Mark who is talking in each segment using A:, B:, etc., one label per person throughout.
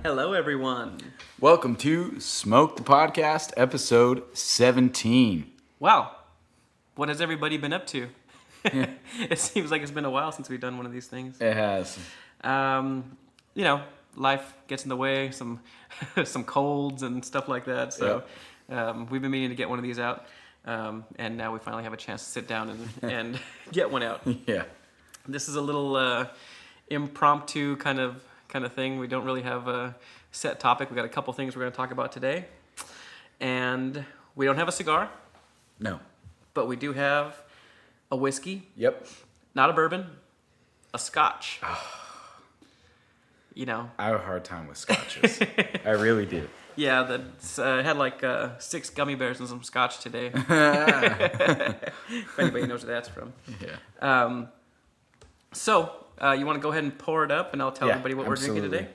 A: Hello, everyone.
B: Welcome to Smoke the Podcast, episode 17.
A: Wow. What has everybody been up to? It seems like it's been a while since we've done one of these things.
B: It has.
A: Life gets in the way, some colds and stuff like that. So we've been meaning to get one of these out. And now we finally have a chance to sit down and get one out.
B: Yeah.
A: This is a little impromptu kind of thing. We don't really have a set topic. We got a couple things we're going to talk about today. And we don't have a cigar.
B: No.
A: But we do have a whiskey.
B: Yep.
A: Not a bourbon. A scotch.
B: I have a hard time with scotches. I really do.
A: Yeah, that's had like 6 gummy bears and some scotch today. If anybody knows where that's from.
B: Yeah.
A: So, you want to go ahead and pour it up, and I'll tell everybody what
B: absolutely.
A: we're drinking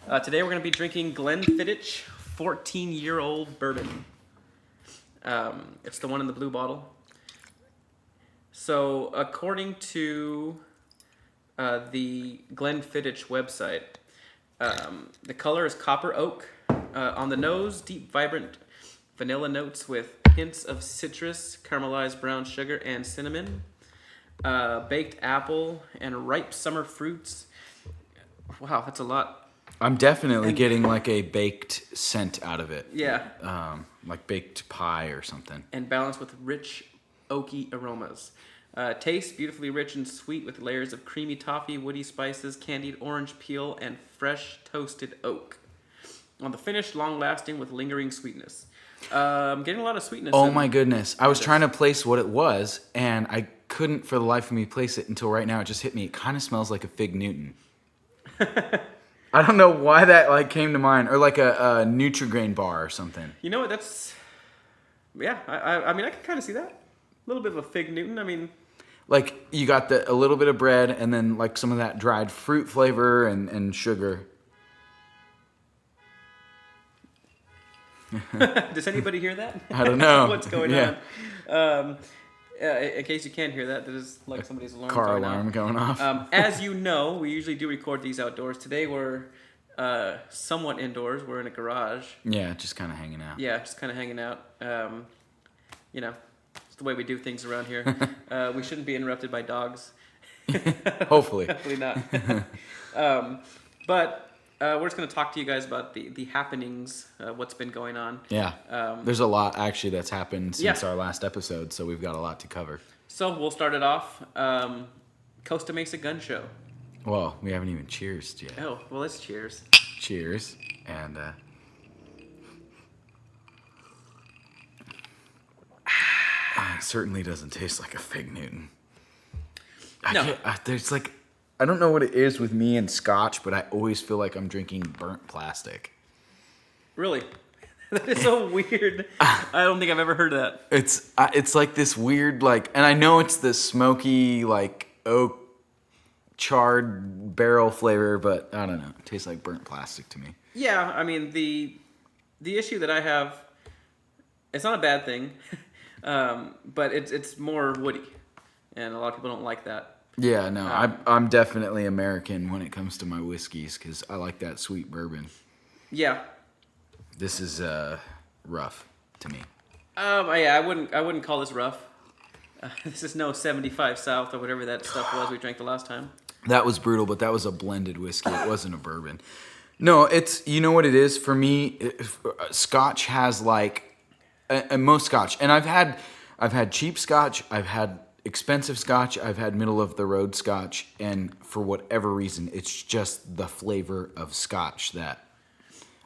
A: today. Today we're going to be drinking Glenfiddich 14-year-old bourbon. It's the one in the blue bottle. So, according to the Glenfiddich website, the color is copper oak. On the nose, deep, vibrant vanilla notes with hints of citrus, caramelized brown sugar, and cinnamon. Baked apple and ripe summer fruits. Wow, that's a lot.
B: I'm definitely getting like a baked scent out of it.
A: Yeah.
B: Like baked pie or something.
A: And balanced with rich, oaky aromas. Tastes beautifully rich and sweet with layers of creamy toffee, woody spices, candied orange peel, and fresh toasted oak. On the finish, long-lasting with lingering sweetness. Getting a lot of sweetness.
B: Oh my goodness. I was trying to place what it was, and I couldn't for the life of me place it until right now. It just hit me. It kind of smells like a Fig Newton. I don't know why that came to mind. Or like a Nutri-Grain bar or something.
A: You know what? That's... Yeah, I mean, I can kind of see that. A little bit of a Fig Newton. I mean...
B: Like, you got a little bit of bread and then, like, some of that dried fruit flavor and sugar.
A: Does anybody hear that?
B: I don't know.
A: What's going on? In case you can't hear that, there's like somebody's alarm
B: Car alarm going off.
A: As you know, we usually do record these outdoors. Today we're somewhat indoors. We're in a garage.
B: Yeah, just kind of hanging out.
A: Yeah, just kind of hanging out. It's the way we do things around here. We shouldn't be interrupted by dogs.
B: Hopefully.
A: Hopefully not. But we're just going to talk to you guys about the happenings, what's been going on.
B: Yeah. There's a lot, actually, that's happened since our last episode, so we've got a lot to cover.
A: So we'll start it off. Costa Mesa Gun Show.
B: Well, we haven't even cheersed yet.
A: Oh, well, let's cheers.
B: Cheers. And, it certainly doesn't taste like a Fig Newton.
A: No.
B: I don't know what it is with me and scotch, but I always feel like I'm drinking burnt plastic.
A: Really? That is so weird. I don't think I've ever heard of that.
B: It's like this weird, and I know it's the smoky, oak charred barrel flavor, but I don't know. It tastes like burnt plastic to me.
A: Yeah, I mean, the issue that I have, it's not a bad thing, but it's more woody, and a lot of people don't like that.
B: Yeah, no, I'm definitely American when it comes to my whiskeys because I like that sweet bourbon.
A: Yeah.
B: This is rough to me.
A: Yeah, I wouldn't call this rough. This is no 75 South or whatever that stuff was we drank the last time.
B: That was brutal, but that was a blended whiskey. It wasn't a bourbon. No, you know what it is for me. Scotch has most Scotch, and I've had cheap Scotch. I've had expensive Scotch. I've had middle of the road Scotch, and for whatever reason, it's just the flavor of Scotch that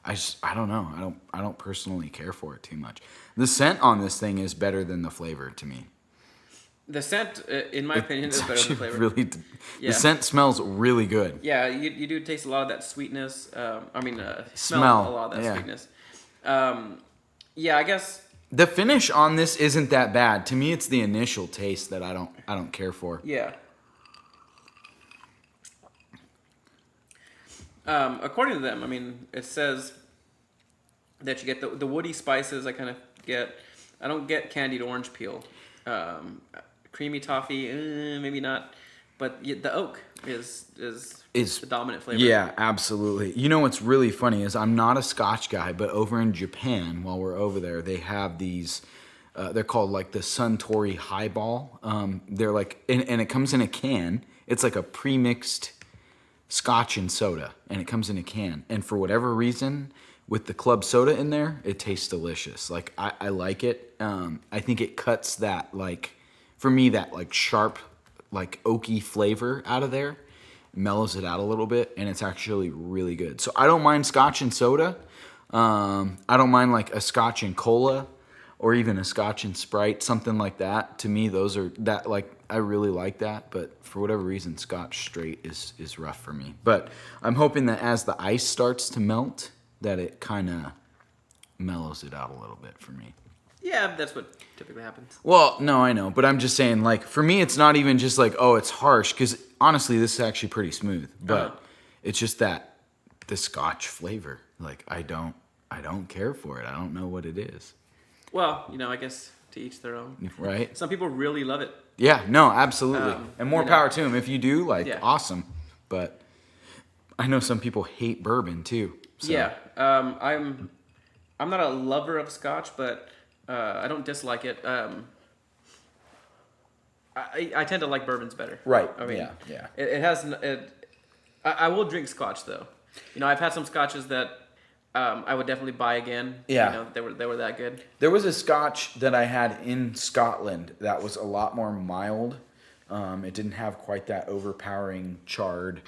B: I don't know. I don't personally care for it too much. The scent on this thing is better than the flavor to me.
A: The scent, in my opinion, is better than the flavor.
B: The scent smells really good.
A: Yeah, you do taste a lot of that sweetness. Smell a lot of that sweetness. Yeah, I guess.
B: The finish on this isn't that bad. To me, it's the initial taste that I don't care for.
A: Yeah. According to them, I mean, it says that you get the woody spices. I don't get candied orange peel. Creamy toffee, maybe not. but the oak is
B: Is
A: the dominant flavor.
B: Yeah, absolutely. You know what's really funny is I'm not a Scotch guy, but over in Japan, while we're over there, they have these. They're called like the Suntory Highball. They're like, and it comes in a can. It's like a pre-mixed Scotch and soda, and it comes in a can. And for whatever reason, with the club soda in there, it tastes delicious. Like I like it. I think it cuts that like, for me, that like sharp, like oaky flavor out of there, mellows it out a little bit, and it's actually really good. So I don't mind Scotch and soda. I don't mind like a Scotch and cola, or even a Scotch and Sprite, something like that. To me, those are that like I really like that. But for whatever reason, Scotch straight is rough for me. But I'm hoping that as the ice starts to melt, that it kind of mellows it out a little bit for me.
A: Yeah, that's what typically happens.
B: Well, no, I know, but I'm just saying, like, for me, it's not even just like, oh, it's harsh, because honestly, this is actually pretty smooth. But it's just that the Scotch flavor, like, I don't care for it. I don't know what it is.
A: Well, I guess to each their own.
B: Right?
A: Some people really love it.
B: Yeah, no, absolutely, and more power to them. If you do, like,
A: Yeah.
B: awesome. But I know some people hate bourbon too. So.
A: Yeah, I'm not a lover of Scotch, but I don't dislike it. I tend to like bourbons better.
B: Right.
A: I mean,
B: yeah.
A: It has. I will drink Scotch though. I've had some Scotches that I would definitely buy again.
B: Yeah.
A: They were that good.
B: There was a Scotch that I had in Scotland that was a lot more mild. It didn't have quite that overpowering charred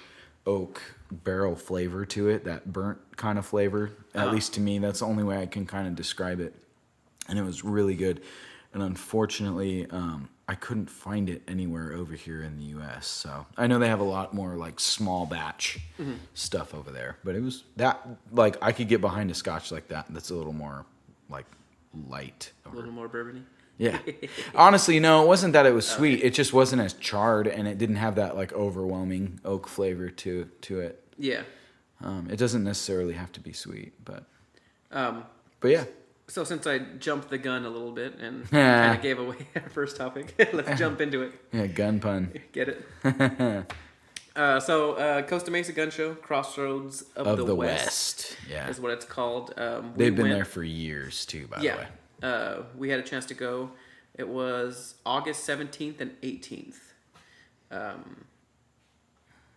B: oak barrel flavor to it, that burnt kind of flavor. At least to me, that's the only way I can kind of describe it. And it was really good. And unfortunately, I couldn't find it anywhere over here in the U.S. So I know they have a lot more like small batch stuff over there. But it was that, like, I could get behind a Scotch like that. That's a little more like light.
A: A little more bourbony.
B: Yeah. Honestly, no, it wasn't that it was sweet. It just wasn't as charred, and it didn't have that like overwhelming oak flavor to it.
A: Yeah.
B: It doesn't necessarily have to be sweet, but yeah.
A: So since I jumped the gun a little bit and kind of gave away our first topic, let's jump into it.
B: Yeah, gun pun.
A: Get it? So Costa Mesa Gun Show, Crossroads of the West.
B: Yeah.
A: Is what it's called.
B: They've been there for years too, by the way.
A: We had a chance to go. It was August 17th and 18th.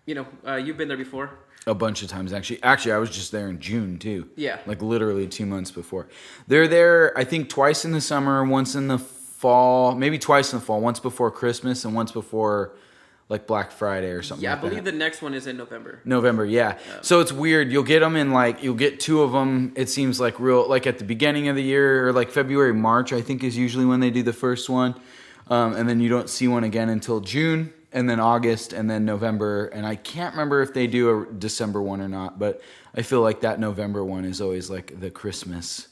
A: You've been there before.
B: A bunch of times, actually. Actually, I was just there in June, too.
A: Yeah.
B: Like, literally 2 months before. They're there, I think, twice in the summer, once in the fall, maybe twice in the fall, once before Christmas and once before, like, Black Friday or something like that.
A: Yeah, I believe the next one is in November.
B: November, yeah. So it's weird. You'll get them in, like, you'll get two of them, it seems like real, like, at the beginning of the year, or, like, February, March, I think, is usually when they do the first one. And then you don't see one again until June. And then August, and then November, and I can't remember if they do a December one or not, but I feel like that November one is always like the Christmas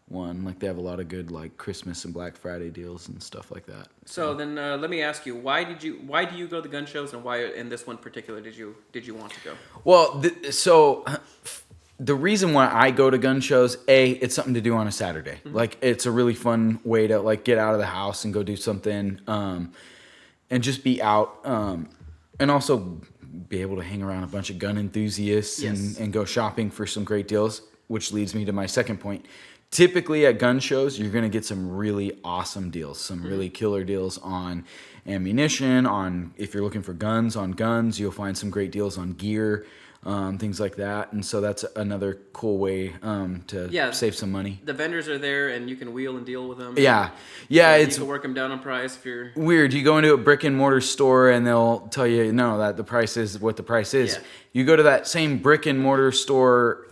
B: one. Like they have a lot of good like Christmas and Black Friday deals and stuff like that.
A: So then let me ask you, why do you go to the gun shows, and why in this one particular did you want to go?
B: Well, the reason why I go to gun shows, it's something to do on a Saturday. Mm-hmm. Like it's a really fun way to like get out of the house and go do something. And just be out, and also be able to hang around a bunch of gun enthusiasts and go shopping for some great deals, which leads me to my second point. Typically at gun shows, you're going to get some really awesome deals, some really killer deals on ammunition, on if you're looking for guns, on guns. You'll find some great deals on gear, things like that. And so that's another cool way to save some money.
A: The vendors are there, and you can wheel and deal with them.
B: Yeah.
A: You can work them down on price if you're...
B: Weird. You go into a brick and mortar store, and they'll tell you, no, that the price is what the price is. Yeah. You go to that same brick and mortar store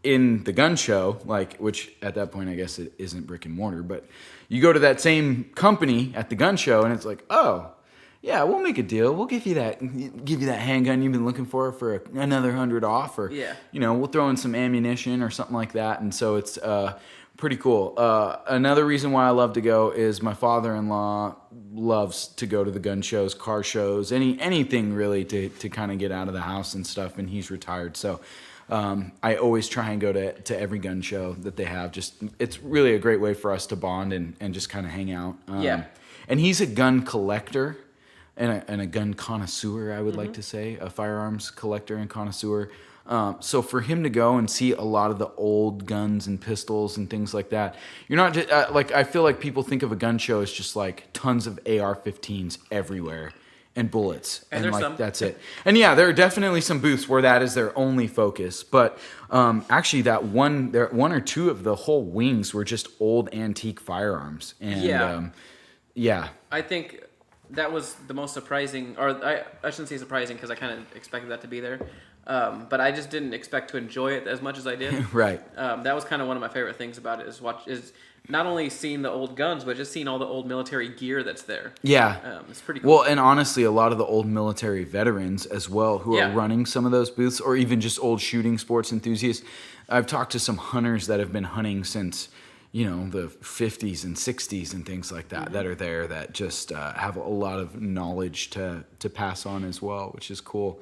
B: in the gun show, like, which at that point I guess it isn't brick and mortar, but you go to that same company at the gun show, and it's like, oh, yeah, we'll make a deal. We'll give you that handgun you've been looking for another $100 off, or we'll throw in some ammunition or something like that. And so it's pretty cool. Another reason why I love to go is my father-in-law loves to go to the gun shows, car shows, anything really to kind of get out of the house and stuff. And he's retired, so I always try and go to every gun show that they have. It's really a great way for us to bond and just kind of hang out. And he's a gun collector. and a gun connoisseur, I would like to say, a firearms collector and connoisseur. So for him to go and see a lot of the old guns and pistols and things like that, you're not just like, I feel like people think of a gun show as just like tons of AR-15s everywhere and bullets, and like some. That's it. And yeah, there are definitely some booths where that is their only focus. But actually, one or two of the whole wings were just old antique firearms. And yeah,
A: I think that was the most surprising, or I shouldn't say surprising because I kind of expected that to be there. But I just didn't expect to enjoy it as much as I did.
B: Right.
A: That was kind of one of my favorite things about it is not only seeing the old guns, but just seeing all the old military gear that's there.
B: Yeah.
A: It's pretty cool.
B: Well, and honestly, a lot of the old military veterans as well who are running some of those booths, or even just old shooting sports enthusiasts. I've talked to some hunters that have been hunting since, the 50s and 60s and things like that, that are there that just have a lot of knowledge to pass on as well, which is cool.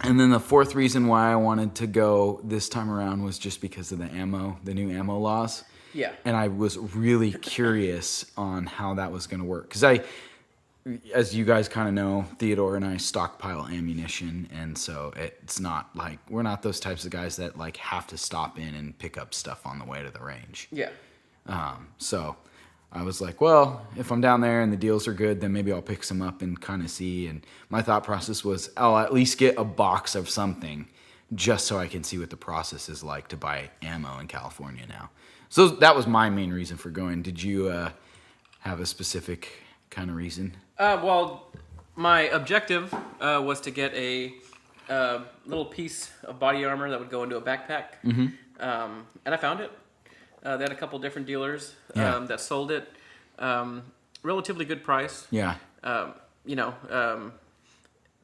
B: And then the fourth reason why I wanted to go this time around was just because of the new ammo laws.
A: Yeah.
B: And I was really curious on how that was going to work. Because as you guys kind of know, Theodore and I stockpile ammunition. And so it's not like, we're not those types of guys that like have to stop in and pick up stuff on the way to the range.
A: Yeah.
B: So I was like, well, if I'm down there and the deals are good, then maybe I'll pick some up and kind of see. And my thought process was, I'll at least get a box of something just so I can see what the process is like to buy ammo in California now. So that was my main reason for going. Did you have a specific kind of reason?
A: Well, my objective was to get a little piece of body armor that would go into a backpack. Mm-hmm. And I found it. They had a couple different dealers that sold it. Relatively good price.
B: Yeah.
A: They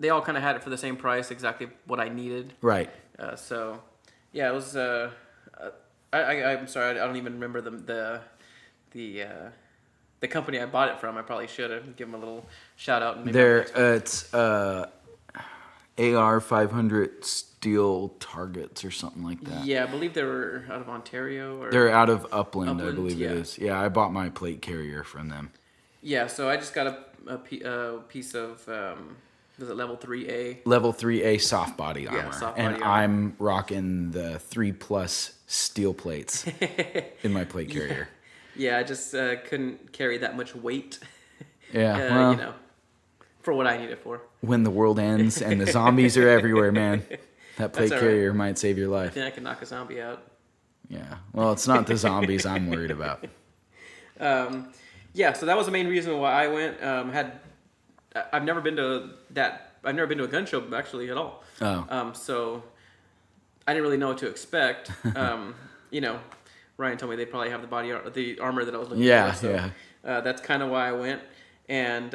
A: all kind of had it for the same price, exactly what I needed.
B: Right.
A: So, yeah, it was. I'm sorry, I don't even remember the company I bought it from. I probably should have given them a little shout out. And maybe
B: it's AR 500 steel targets or something like that.
A: Yeah, I believe they were out of Ontario.
B: They're out of Upland, I believe
A: yeah.
B: it is. Yeah, I bought my plate carrier from them.
A: Yeah, so I just got a piece of, was it level 3A?
B: Level 3A soft body armor.
A: Yeah, soft body
B: and
A: armor.
B: I'm rocking the 3+ steel plates in my plate carrier.
A: Yeah, I just couldn't carry that much weight.
B: Yeah, well,
A: for what I need it for.
B: When the world ends and the zombies are everywhere, man, that plate
A: That's
B: carrier might save your
A: I
B: life.
A: think I can knock a zombie out.
B: Yeah, well, it's not the zombies I'm worried about.
A: Yeah, so that was the main reason why I went. I've never been to a gun show actually at all.
B: Oh.
A: So I didn't really know what to expect. Ryan told me they probably have the armor that I was looking for. So, that's kind of why I went, and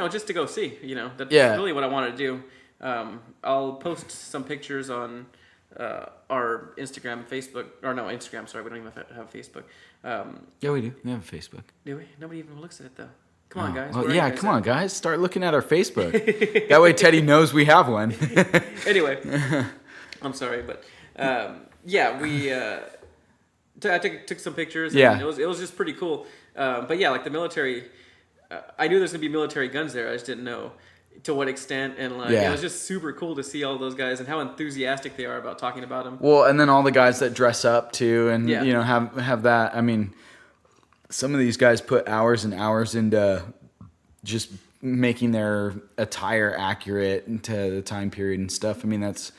A: just to go see. That's really what I wanted to do. I'll post some pictures on our Instagram, Facebook, or no, Instagram. Sorry, we don't even have Facebook.
B: Yeah, we do. We have a Facebook.
A: Do we? Nobody even looks at it though. Come on, guys.
B: Well, yeah, come on, guys. Start looking at our Facebook. That way Teddy knows we have one.
A: Anyway, I'm sorry, but we I took some pictures. And it was just pretty cool. But yeah, like the military, I knew there's gonna be military guns there. I just didn't know to what extent, and it was just super cool to see all those guys and how enthusiastic they are about talking about them.
B: Well, and then all the guys that dress up too, and have that. I mean, some of these guys put hours and hours into just making their attire accurate to the time period and stuff. I mean, that's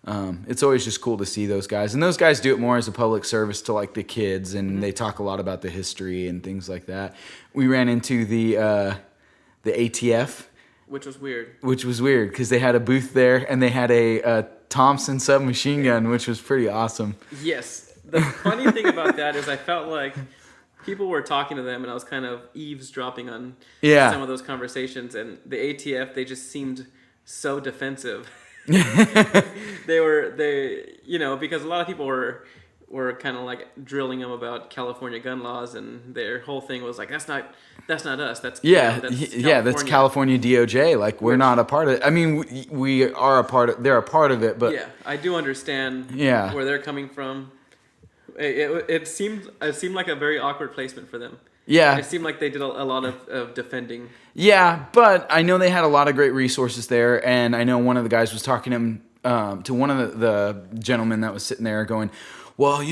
B: it's always just cool to see those guys, and those guys do it more as a public service to like the kids, and they talk a lot about the history and things like that. We ran into the ATF.
A: Which was weird.
B: Because they had a booth there, and they had a Thompson submachine gun, which was pretty awesome.
A: Yes. The funny thing about that is I felt like people were talking to them, and I was kind of eavesdropping on some of those conversations. And the ATF, they just seemed so defensive. Because a lot of people were kind of like drilling them about California gun laws, and their whole thing was like, that's not us. That's
B: that's California DOJ. Like we're not a part of it. I mean, we are a part of. They're a part of it, but
A: yeah, I do understand where they're coming from. It seemed like a very awkward placement for them.
B: Yeah.
A: It seemed like they did a lot of defending.
B: Yeah, but I know they had a lot of great resources there, and I know one of the guys was talking to him, to one of the gentlemen that was sitting there going, well,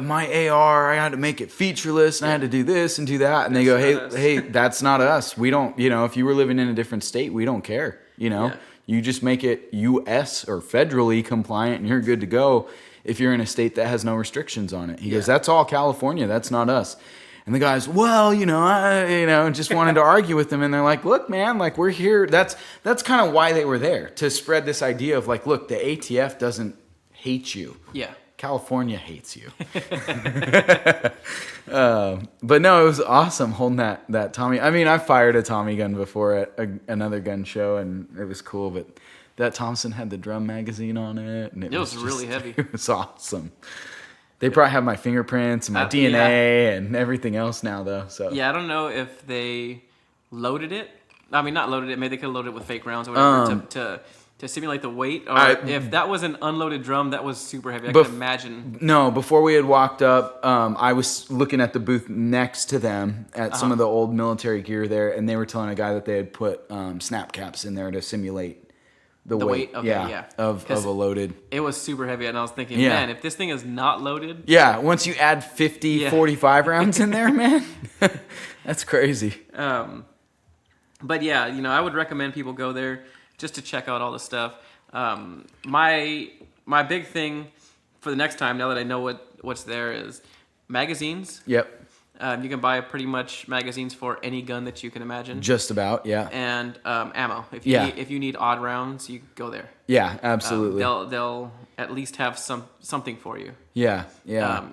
B: my AR, I had to make it featureless, and I had to do this and do that, and they go, hey, that's not us. We don't, if you were living in a different state, we don't care,
A: Yeah.
B: You just make it U.S. or federally compliant, and you're good to go if you're in a state that has no restrictions on it. He goes, that's all California, that's not us. And the guys, well, I just wanted to argue with them. And they're like, look, man, like we're here. That's kind of why they were there, to spread this idea of like, look, the ATF doesn't hate you.
A: Yeah.
B: California hates you. But no, it was awesome holding that Tommy. I mean, I fired a Tommy gun before at another gun show, and it was cool. But that Thompson had the drum magazine on it. And it was
A: really heavy.
B: It was awesome. They probably have my fingerprints and my DNA and everything else now, though. So
A: yeah, I don't know if they loaded it. I mean, not loaded it. Maybe they could have loaded it with fake rounds or whatever to simulate the weight. Or if that was an unloaded drum, that was super heavy. I can imagine.
B: No, before we had walked up, I was looking at the booth next to them at some of the old military gear there, and they were telling a guy that they had put snap caps in there to simulate the weight of a loaded.
A: It was super heavy, and I was thinking, man, if this thing is not loaded.
B: Yeah, once you add 45 rounds in there, man, that's crazy.
A: But yeah, I would recommend people go there just to check out all the stuff. My big thing for the next time, now that I know what's there, is magazines.
B: Yep.
A: You can buy pretty much magazines for any gun that you can imagine.
B: Just about, yeah.
A: And ammo. If you need odd rounds, you go there.
B: Yeah, absolutely.
A: They'll at least have something for you.
B: Yeah, yeah.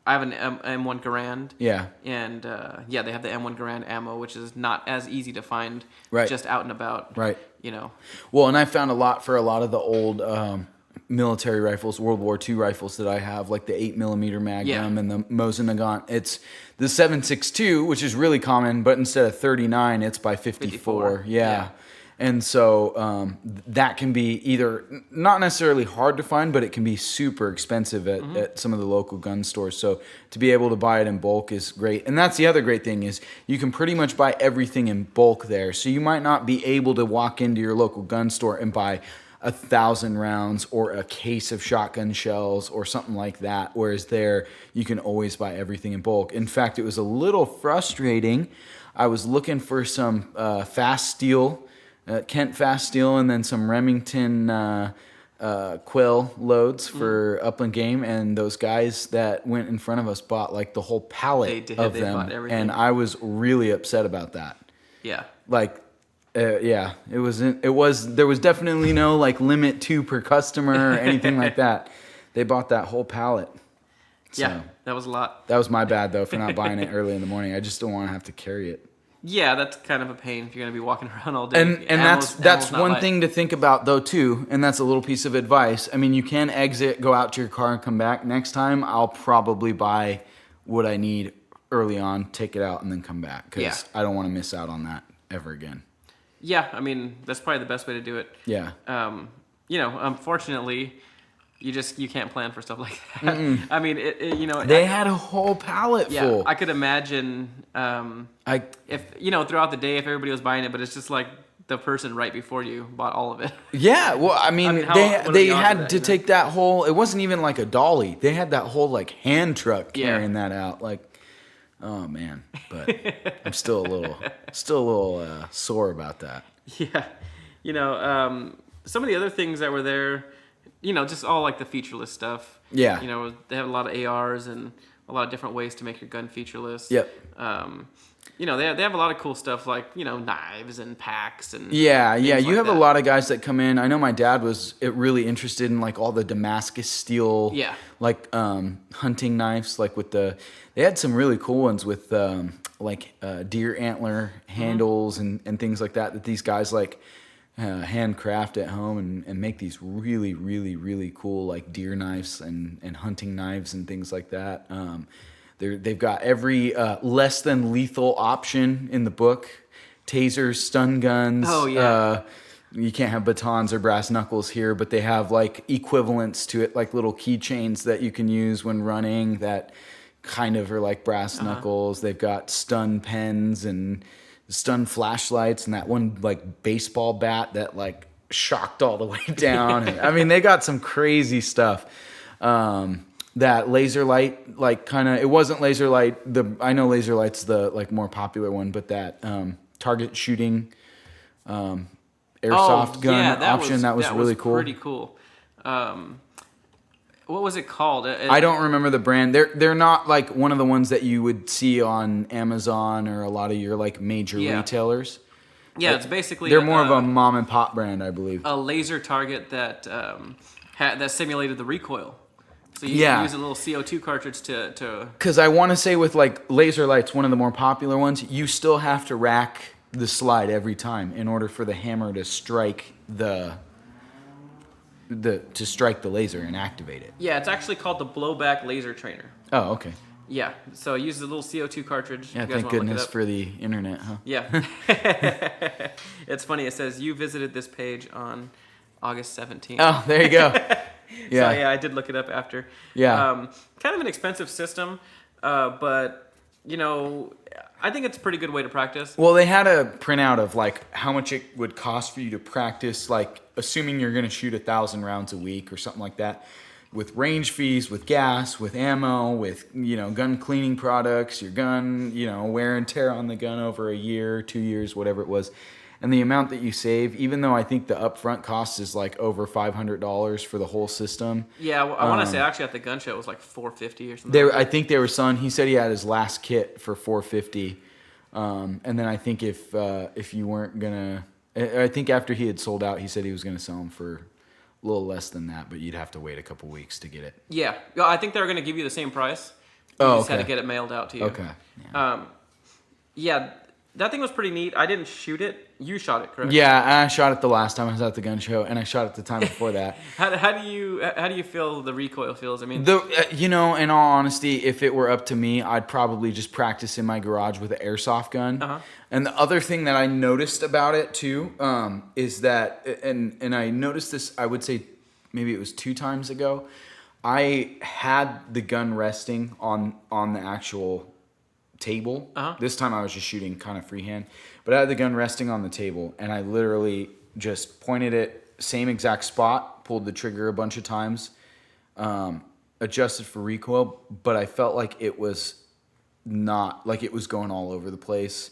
A: I have an M1 Garand.
B: Yeah.
A: And they have the M1 Garand ammo, which is not as easy to find just out and about.
B: Right.
A: Well,
B: and I found a lot of the old military rifles, World War II rifles that I have, like the 8mm Magnum and the Mosin Nagant. It's the 7.62, which is really common, but instead of 39, it's by 54. Yeah. And so that can be either not necessarily hard to find, but it can be super expensive at some of the local gun stores. So to be able to buy it in bulk is great. And that's the other great thing, is you can pretty much buy everything in bulk there. So you might not be able to walk into your local gun store and buy 1,000 rounds or a case of shotgun shells or something like that. Whereas there, you can always buy everything in bulk. In fact, it was a little frustrating. I was looking for some fast steel, Kent fast steel, and then some Remington quill loads for upland game. And those guys that went in front of us bought like the whole pallet of them.
A: Bought everything.
B: And I was really upset about that.
A: Yeah.
B: It was. There was definitely no like limit 2 per customer or anything like that. They bought that whole pallet. So,
A: yeah, that was a lot.
B: That was my bad though for not buying it early in the morning. I just don't want to have to carry it.
A: Yeah, that's kind of a pain if you're gonna be walking around all day.
B: And that's one thing to think about though too. And that's a little piece of advice. I mean, you can exit, go out to your car, and come back. Next time, I'll probably buy what I need early on, take it out, and then come back because I don't want to miss out on that ever again.
A: Yeah, I mean, that's probably the best way to do it.
B: Yeah.
A: Unfortunately, you can't plan for stuff like that. Mm-mm. I mean,
B: they had a whole pallet full.
A: I could imagine if throughout the day if everybody was buying it, but it's just like the person right before you bought all of it.
B: Yeah, well, I mean they had to take that whole. It wasn't even like a dolly. They had that whole like hand truck carrying that out. Like, oh man, but I'm still a little sore about that.
A: Yeah, some of the other things that were there, just all like the featureless stuff.
B: Yeah.
A: They have a lot of ARs and a lot of different ways to make your gun featureless.
B: Yep.
A: They have a lot of cool stuff like, knives and packs and
B: yeah. You have a lot of guys that come in. I know my dad was really interested in like all the Damascus steel, like hunting knives, like with they had some really cool ones with deer antler handles and things like that these guys like handcraft at home and make these really, really, really cool like deer knives and hunting knives and things like that. They've got every less than lethal option in the book: tasers, stun guns.
A: Oh yeah.
B: You can't have batons or brass knuckles here, but they have like equivalents to it, like little keychains that you can use when running that kind of are like brass knuckles. They've got stun pens and stun flashlights and that one like baseball bat that like shocked all the way down. And, I mean, they got some crazy stuff. That laser light, like kind of, it wasn't laser light. I know laser light's the like more popular one, but that target shooting airsoft gun option that was really cool.
A: Pretty cool. What was it called?
B: I don't remember the brand. They're not like one of the ones that you would see on Amazon or a lot of your like major retailers.
A: Yeah, it's basically
B: they're more of a mom and pop brand, I believe.
A: A laser target that that simulated the recoil. So you can use a little CO2 cartridge to.
B: Because I want to say with like laser lights, one of the more popular ones, you still have to rack the slide every time in order for the hammer to strike the laser and activate it.
A: Yeah, it's actually called the blowback laser trainer.
B: Oh, okay.
A: Yeah, so it uses a little CO2 cartridge.
B: Yeah, thank goodness for the internet, huh?
A: Yeah. It's funny. It says you visited this page on August 17th.
B: Oh, there you go.
A: Yeah. So, yeah, I did look it up after.
B: Yeah.
A: Kind of an expensive system, but, you know, I think it's a pretty good way to practice.
B: Well, they had a printout of, like, how much it would cost for you to practice, like, assuming you're going to shoot 1,000 rounds a week or something like that, with range fees, with gas, with ammo, with, you know, gun cleaning products, your gun, you know, wear and tear on the gun over a year, 2 years, whatever it was. And the amount that you save, even though I think the upfront cost is like over $500 for the whole system.
A: Yeah, well, I want to say actually at the gun show it was like $450 or something.
B: I think they were selling. He said he had his last kit for $450, and then I think if you weren't gonna, I think after he had sold out, he said he was gonna sell them for a little less than that, but you'd have to wait a couple weeks to get it.
A: Yeah, I think they were gonna give you the same price. You just had to get it mailed out to you.
B: Okay.
A: Yeah. That thing was pretty neat. I didn't shoot it. You shot it, correct?
B: Yeah, I shot it the last time I was at the gun show, and I shot it the time before that.
A: How do you feel the recoil feels? I mean,
B: you know, in all honesty, if it were up to me, I'd probably just practice in my garage with an airsoft gun.
A: Uh-huh.
B: And the other thing that I noticed about it too is that, and I noticed this, I would say maybe it was 2 times ago. I had the gun resting on the actual table.
A: Uh-huh.
B: This time I was just shooting kind of freehand, but I had the gun resting on the table, and I literally just pointed it same exact spot, pulled the trigger a bunch of times, adjusted for recoil, but I felt like it was not, like it was going all over the place.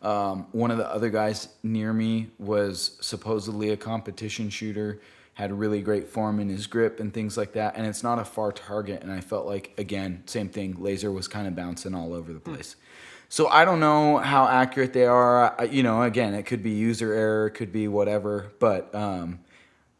B: One of the other guys near me was supposedly a competition shooter, had really great form in his grip and things like that, and it's not a far target, and I felt like, again, same thing, laser was kind of bouncing all over the place. So I don't know how accurate they are. You know, again, it could be user error, it could be whatever, but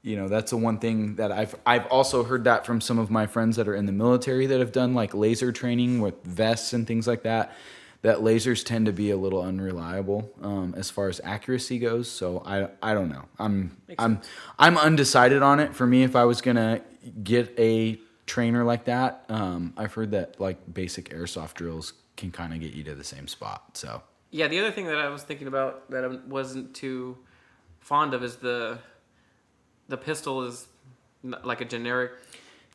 B: you know, that's the one thing that I've also heard that from some of my friends that are in the military that have done like laser training with vests and things like that. That lasers tend to be a little unreliable as far as accuracy goes. So I don't know. I'm undecided on it. For me, if I was gonna get a trainer like that, I've heard that like basic airsoft drills can kind of get you to the same spot. So
A: yeah, the other thing that I was thinking about that I wasn't too fond of is the pistol is like a generic,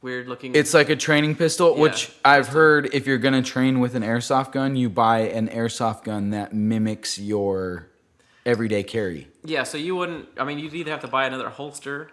A: weird looking.
B: It's like a training pistol, which I've heard if you're gonna train with an airsoft gun, you buy an airsoft gun that mimics your everyday carry.
A: Yeah, so you wouldn't. I mean, you'd either have to buy another holster,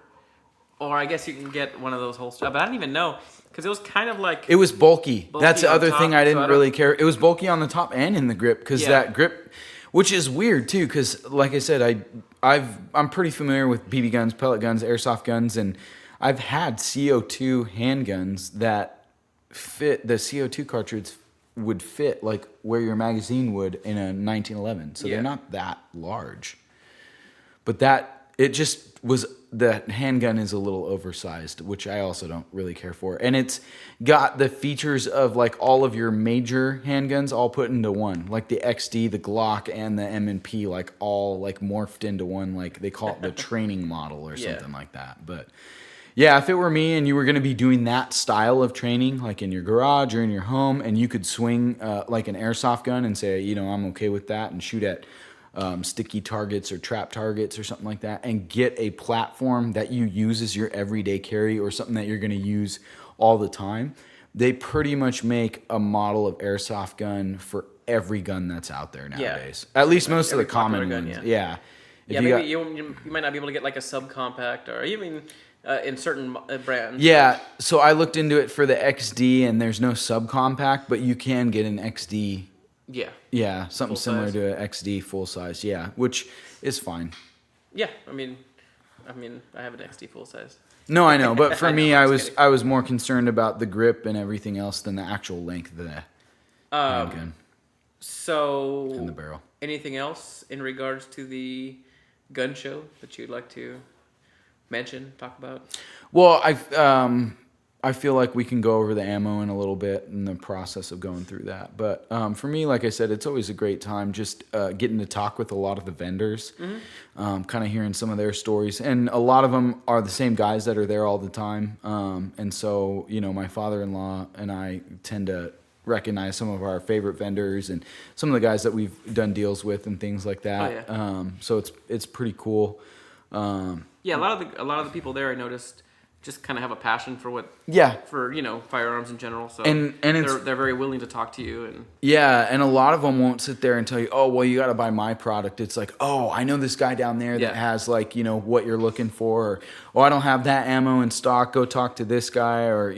A: or I guess you can get one of those holsters. But I don't even know because it was kind of like
B: it was bulky. That's the other
A: top,
B: thing I didn't
A: so
B: really care. It was bulky on the top and in the grip because that grip, which is weird too. Because like I said, I'm pretty familiar with BB guns, pellet guns, airsoft guns, and I've had CO2 handguns that fit, the CO2 cartridge would fit like where your magazine would in a 1911. So they're not that large. But it just was, the handgun is a little oversized, which I also don't really care for. And it's got the features of like all of your major handguns all put into one. Like the XD, the Glock, and the M&P, like all like morphed into one. Like they call it the training model or something like that. But yeah, if it were me and you were going to be doing that style of training, like in your garage or in your home, and you could swing like an airsoft gun and say, you know, I'm okay with that, and shoot at sticky targets or trap targets or something like that, and get a platform that you use as your everyday carry or something that you're going to use all the time, they pretty much make a model of airsoft gun for every gun that's out there nowadays. At least most of the
A: Every popular
B: common
A: gun,
B: ones.
A: yeah.
B: Yeah. If
A: Yeah,
B: you
A: maybe
B: got,
A: you might not be able to get like a subcompact or even in certain brands.
B: yeah, so I looked into it for the XD, and there's no subcompact, but you can get an XD.
A: Yeah.
B: Yeah, something
A: Full
B: similar
A: size.
B: to an XD full size. Yeah, which is fine.
A: Yeah, I mean, I have an XD full size.
B: No, I know, but for
A: I know,
B: me,
A: I'm
B: I
A: just
B: was
A: kidding.
B: I was more concerned about the grip and everything else than the actual length of the
A: Um,
B: handgun and the
A: so,
B: barrel.
A: anything else in regards to the gun show that you'd like to mention, talk about?
B: Well, I feel like we can go over the ammo in a little bit in the process of going through that. But for me, like I said, it's always a great time just getting to talk with a lot of the vendors, kind of hearing some of their stories. And a lot of them are the same guys that are there all the time. And so, my father-in-law and I tend to recognize some of our favorite vendors and some of the guys that we've done deals with and things like that.
A: Oh, yeah.
B: So it's pretty cool.
A: Yeah, a lot of the people there I noticed just kind of have a passion for
B: Yeah.
A: firearms in general. So
B: And it's
A: they're very willing to talk to you and
B: Yeah, and a lot of them won't sit there and tell you, "Oh, well, you got to buy my product." It's like, "Oh, I know this guy down there that
A: Yeah.
B: has what you're looking for," or, "Oh, I don't have that ammo in stock. Go talk to this guy," or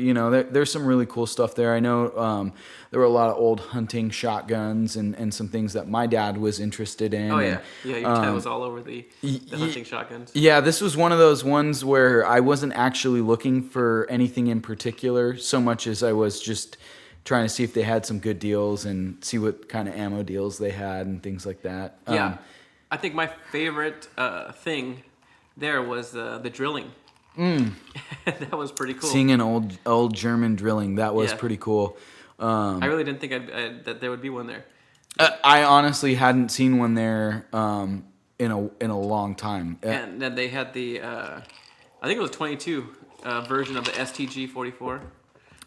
B: there's some really cool stuff there. I know there were a lot of old hunting shotguns and some things that my dad was interested in.
A: oh
B: and,
A: yeah, your dad was all over the hunting shotguns.
B: yeah, this was one of those ones where I wasn't actually looking for anything in particular so much as I was just trying to see if they had some good deals and see what kind of ammo deals they had and things like that.
A: Yeah, I think my favorite thing there was the drilling. That was pretty cool.
B: Seeing an old German drilling, that was
A: Yeah.
B: pretty cool.
A: I really didn't think that there would be one there.
B: I honestly hadn't seen one there in a long time.
A: And then they had the I think it was 22 version of the STG 44.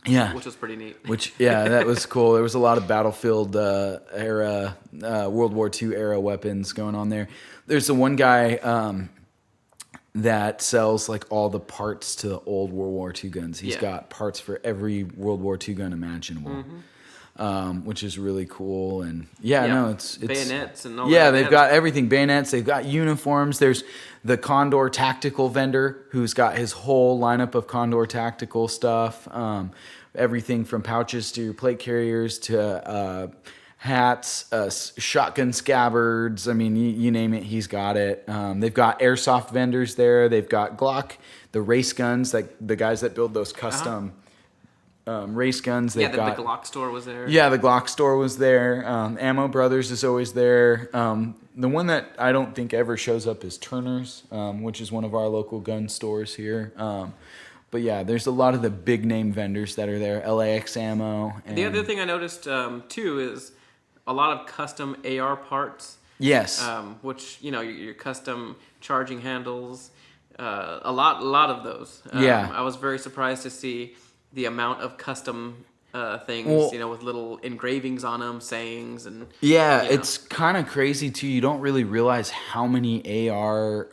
B: Yeah.
A: Which was pretty neat.
B: That was cool. There was a lot of battlefield era, World War II era weapons going on there. There's the one guy that sells like all the parts to the old World War II guns. He's got parts for every World War II gun imaginable, which is really cool. And it's
A: bayonets and all
B: yeah,
A: that.
B: they've got everything. Bayonets. They've got uniforms. There's the Condor Tactical vendor who's got his whole lineup of Condor Tactical stuff. Everything from pouches to your plate carriers to hats, shotgun scabbards. I mean, you name it, he's got it. They've got airsoft vendors there. They've got Glock, the race guns, like the guys that build those custom race guns. They've
A: the Glock store was there.
B: Yeah, the Glock store was there. Ammo Brothers is always there. The one that I don't think ever shows up is Turner's, which is one of our local gun stores here. But yeah, there's a lot of the big name vendors that are there. LAX Ammo. And
A: The other thing I noticed too is a lot of custom AR parts.
B: Yes.
A: Which your custom charging handles, a lot of those.
B: Yeah.
A: I was very surprised to see the amount of custom things, with little engravings on them, sayings, and
B: it's kind of crazy too. You don't really realize how many AR,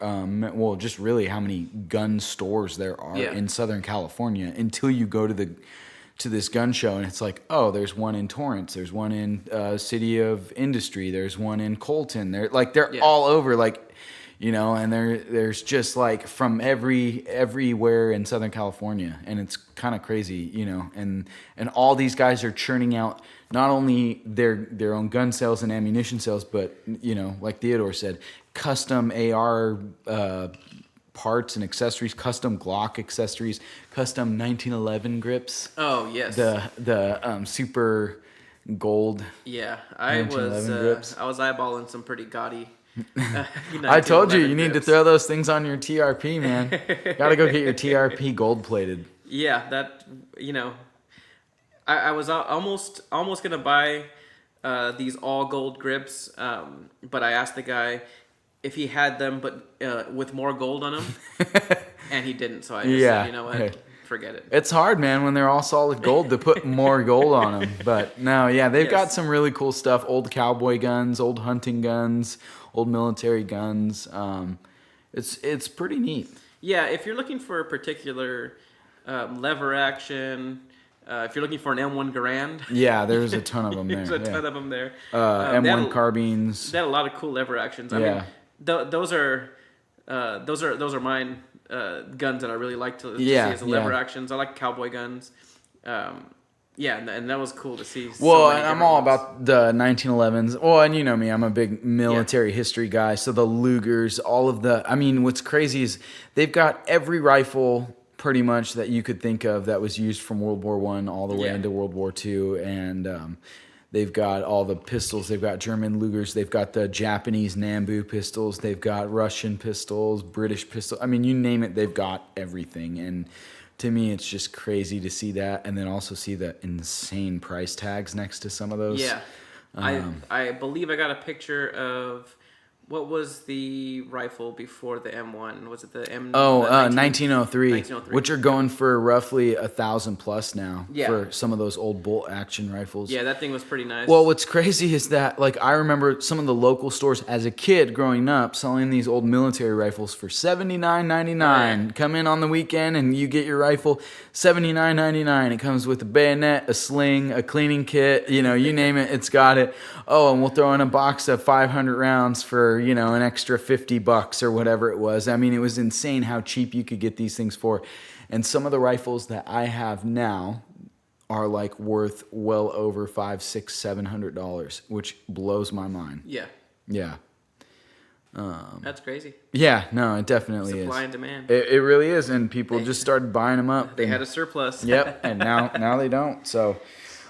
B: just really how many gun stores there are in Southern California until you go to this gun show, and it's like, oh, there's one in Torrance, there's one in City of Industry, there's one in Colton. They're all over, and there's just like from everywhere in Southern California, and it's kind of crazy, and all these guys are churning out not only their own gun sales and ammunition sales, but like Theodore said, custom AR parts and accessories, custom Glock accessories, custom 1911 grips.
A: Oh yes,
B: the super gold.
A: Yeah, I
B: 1911 grips.
A: was eyeballing some pretty gaudy.
B: I told you need to
A: grips.
B: throw those things on your TRP, man. Got to go get your TRP gold plated.
A: Yeah, that I was almost gonna buy these all gold grips, but I asked the guy if he had them, but with more gold on them, and he didn't. So I just said, you know what, forget it.
B: It's hard, man, when they're all solid gold to put more gold on them. But no, they've got some really cool stuff. Old cowboy guns, old hunting guns, old military guns. It's pretty neat.
A: Yeah, if you're looking for a particular lever action, If you're looking for an M1 Garand,
B: Yeah, there's a ton of them there.
A: there's a ton of them there.
B: M1 carbines.
A: They had a lot of cool lever actions. I mean, those are mine guns that I really like to see as lever actions. I like cowboy guns. And that was cool to see.
B: Well, and I'm all about the 1911s. Well, and you know me, I'm a big military history guy. So the Lugers, all of the. I mean, what's crazy is they've got every rifle pretty much that you could think of that was used from World War I all the way into World War II, and they've got all the pistols. They've got German Lugers. They've got the Japanese Nambu pistols. They've got Russian pistols, British pistols. I mean, you name it, they've got everything. And to me, it's just crazy to see that, and then also see the insane price tags next to some of those.
A: Yeah, I believe I got a picture of what was the rifle before the M1? Was it the M?
B: 1903, which are going for roughly $1,000+ now for some of those old bolt action rifles.
A: Yeah, that thing was pretty nice.
B: Well, what's crazy is that, like, I remember some of the local stores as a kid growing up selling these old military rifles for $79.99. Come in on the weekend and you get your rifle $79.99. It comes with a bayonet, a sling, a cleaning kit. You know, you name it, it's got it. Oh, and we'll throw in a box of 500 rounds for, you know, an extra $50 or whatever it was. I mean, it was insane how cheap you could get these things for. And some of the rifles that I have now are like worth well over $500, $600, $700, which blows my mind. Yeah.
A: That's crazy.
B: Yeah, no, it definitely is.
A: Supply and demand.
B: It really is, and people just started buying them up.
A: They had a surplus.
B: Yep, and now they don't. So,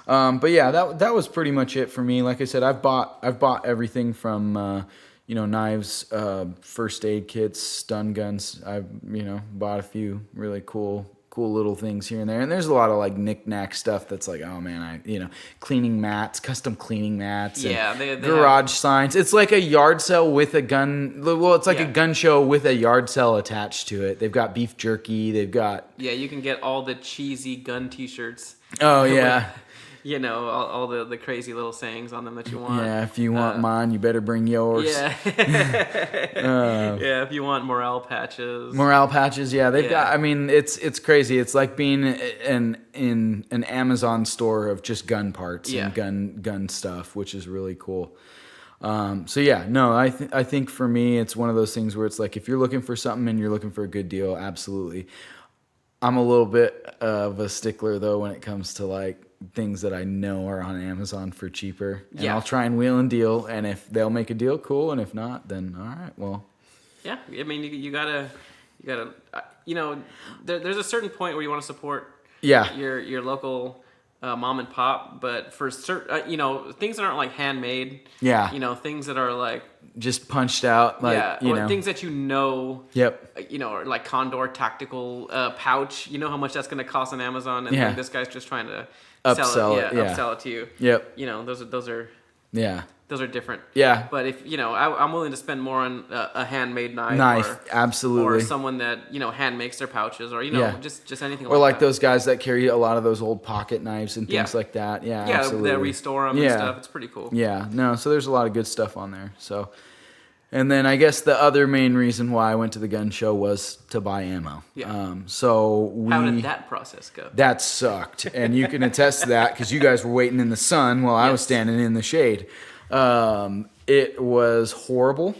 B: but yeah, that was pretty much it for me. Like I said, I've bought everything from knives, first aid kits, stun guns. I've bought a few really cool little things here and there. And there's a lot of like knick-knack stuff that's like, oh man, cleaning mats, custom cleaning mats.
A: Yeah,
B: they garage signs. It's like a yard sale with a gun. Well, it's like a gun show with a yard sale attached to it. They've got beef jerky. They've got...
A: Yeah, you can get all the cheesy gun t-shirts.
B: Oh, yeah.
A: All the crazy little sayings on them that you want.
B: Yeah, if you want mine, you better bring yours.
A: Yeah. If you want morale patches.
B: Yeah, they've got. I mean, it's crazy. It's like being in an Amazon store of just gun parts and gun stuff, which is really cool. I think for me, it's one of those things where it's like if you're looking for something and you're looking for a good deal, absolutely. I'm a little bit of a stickler though when it comes to like things that I know are on Amazon for cheaper, and I'll try and wheel and deal, and if they'll make a deal, cool, and if not, then all right, well.
A: Yeah, I mean, you gotta, there's a certain point where you want to support your local mom and pop, but for certain, things that aren't like handmade, things that are like
B: just punched out, like
A: or things that or like Condor tactical pouch. You know how much that's going to cost on Amazon, and this guy's just trying to upsell it to you.
B: Yep.
A: Those are different.
B: Yeah.
A: But if I'm willing to spend more on a handmade knife,
B: absolutely,
A: or someone that hand makes their pouches, or just anything.
B: Or like
A: that.
B: Those guys that carry a lot of those old pocket knives and things like that. Yeah, absolutely.
A: They restore them and stuff. It's pretty cool.
B: Yeah. No. So there's a lot of good stuff on there. So. And then I guess the other main reason why I went to the gun show was to buy ammo.
A: Yeah.
B: How
A: did that process go?
B: That sucked, and you can attest to that because you guys were waiting in the sun while I was standing in the shade. It was horrible.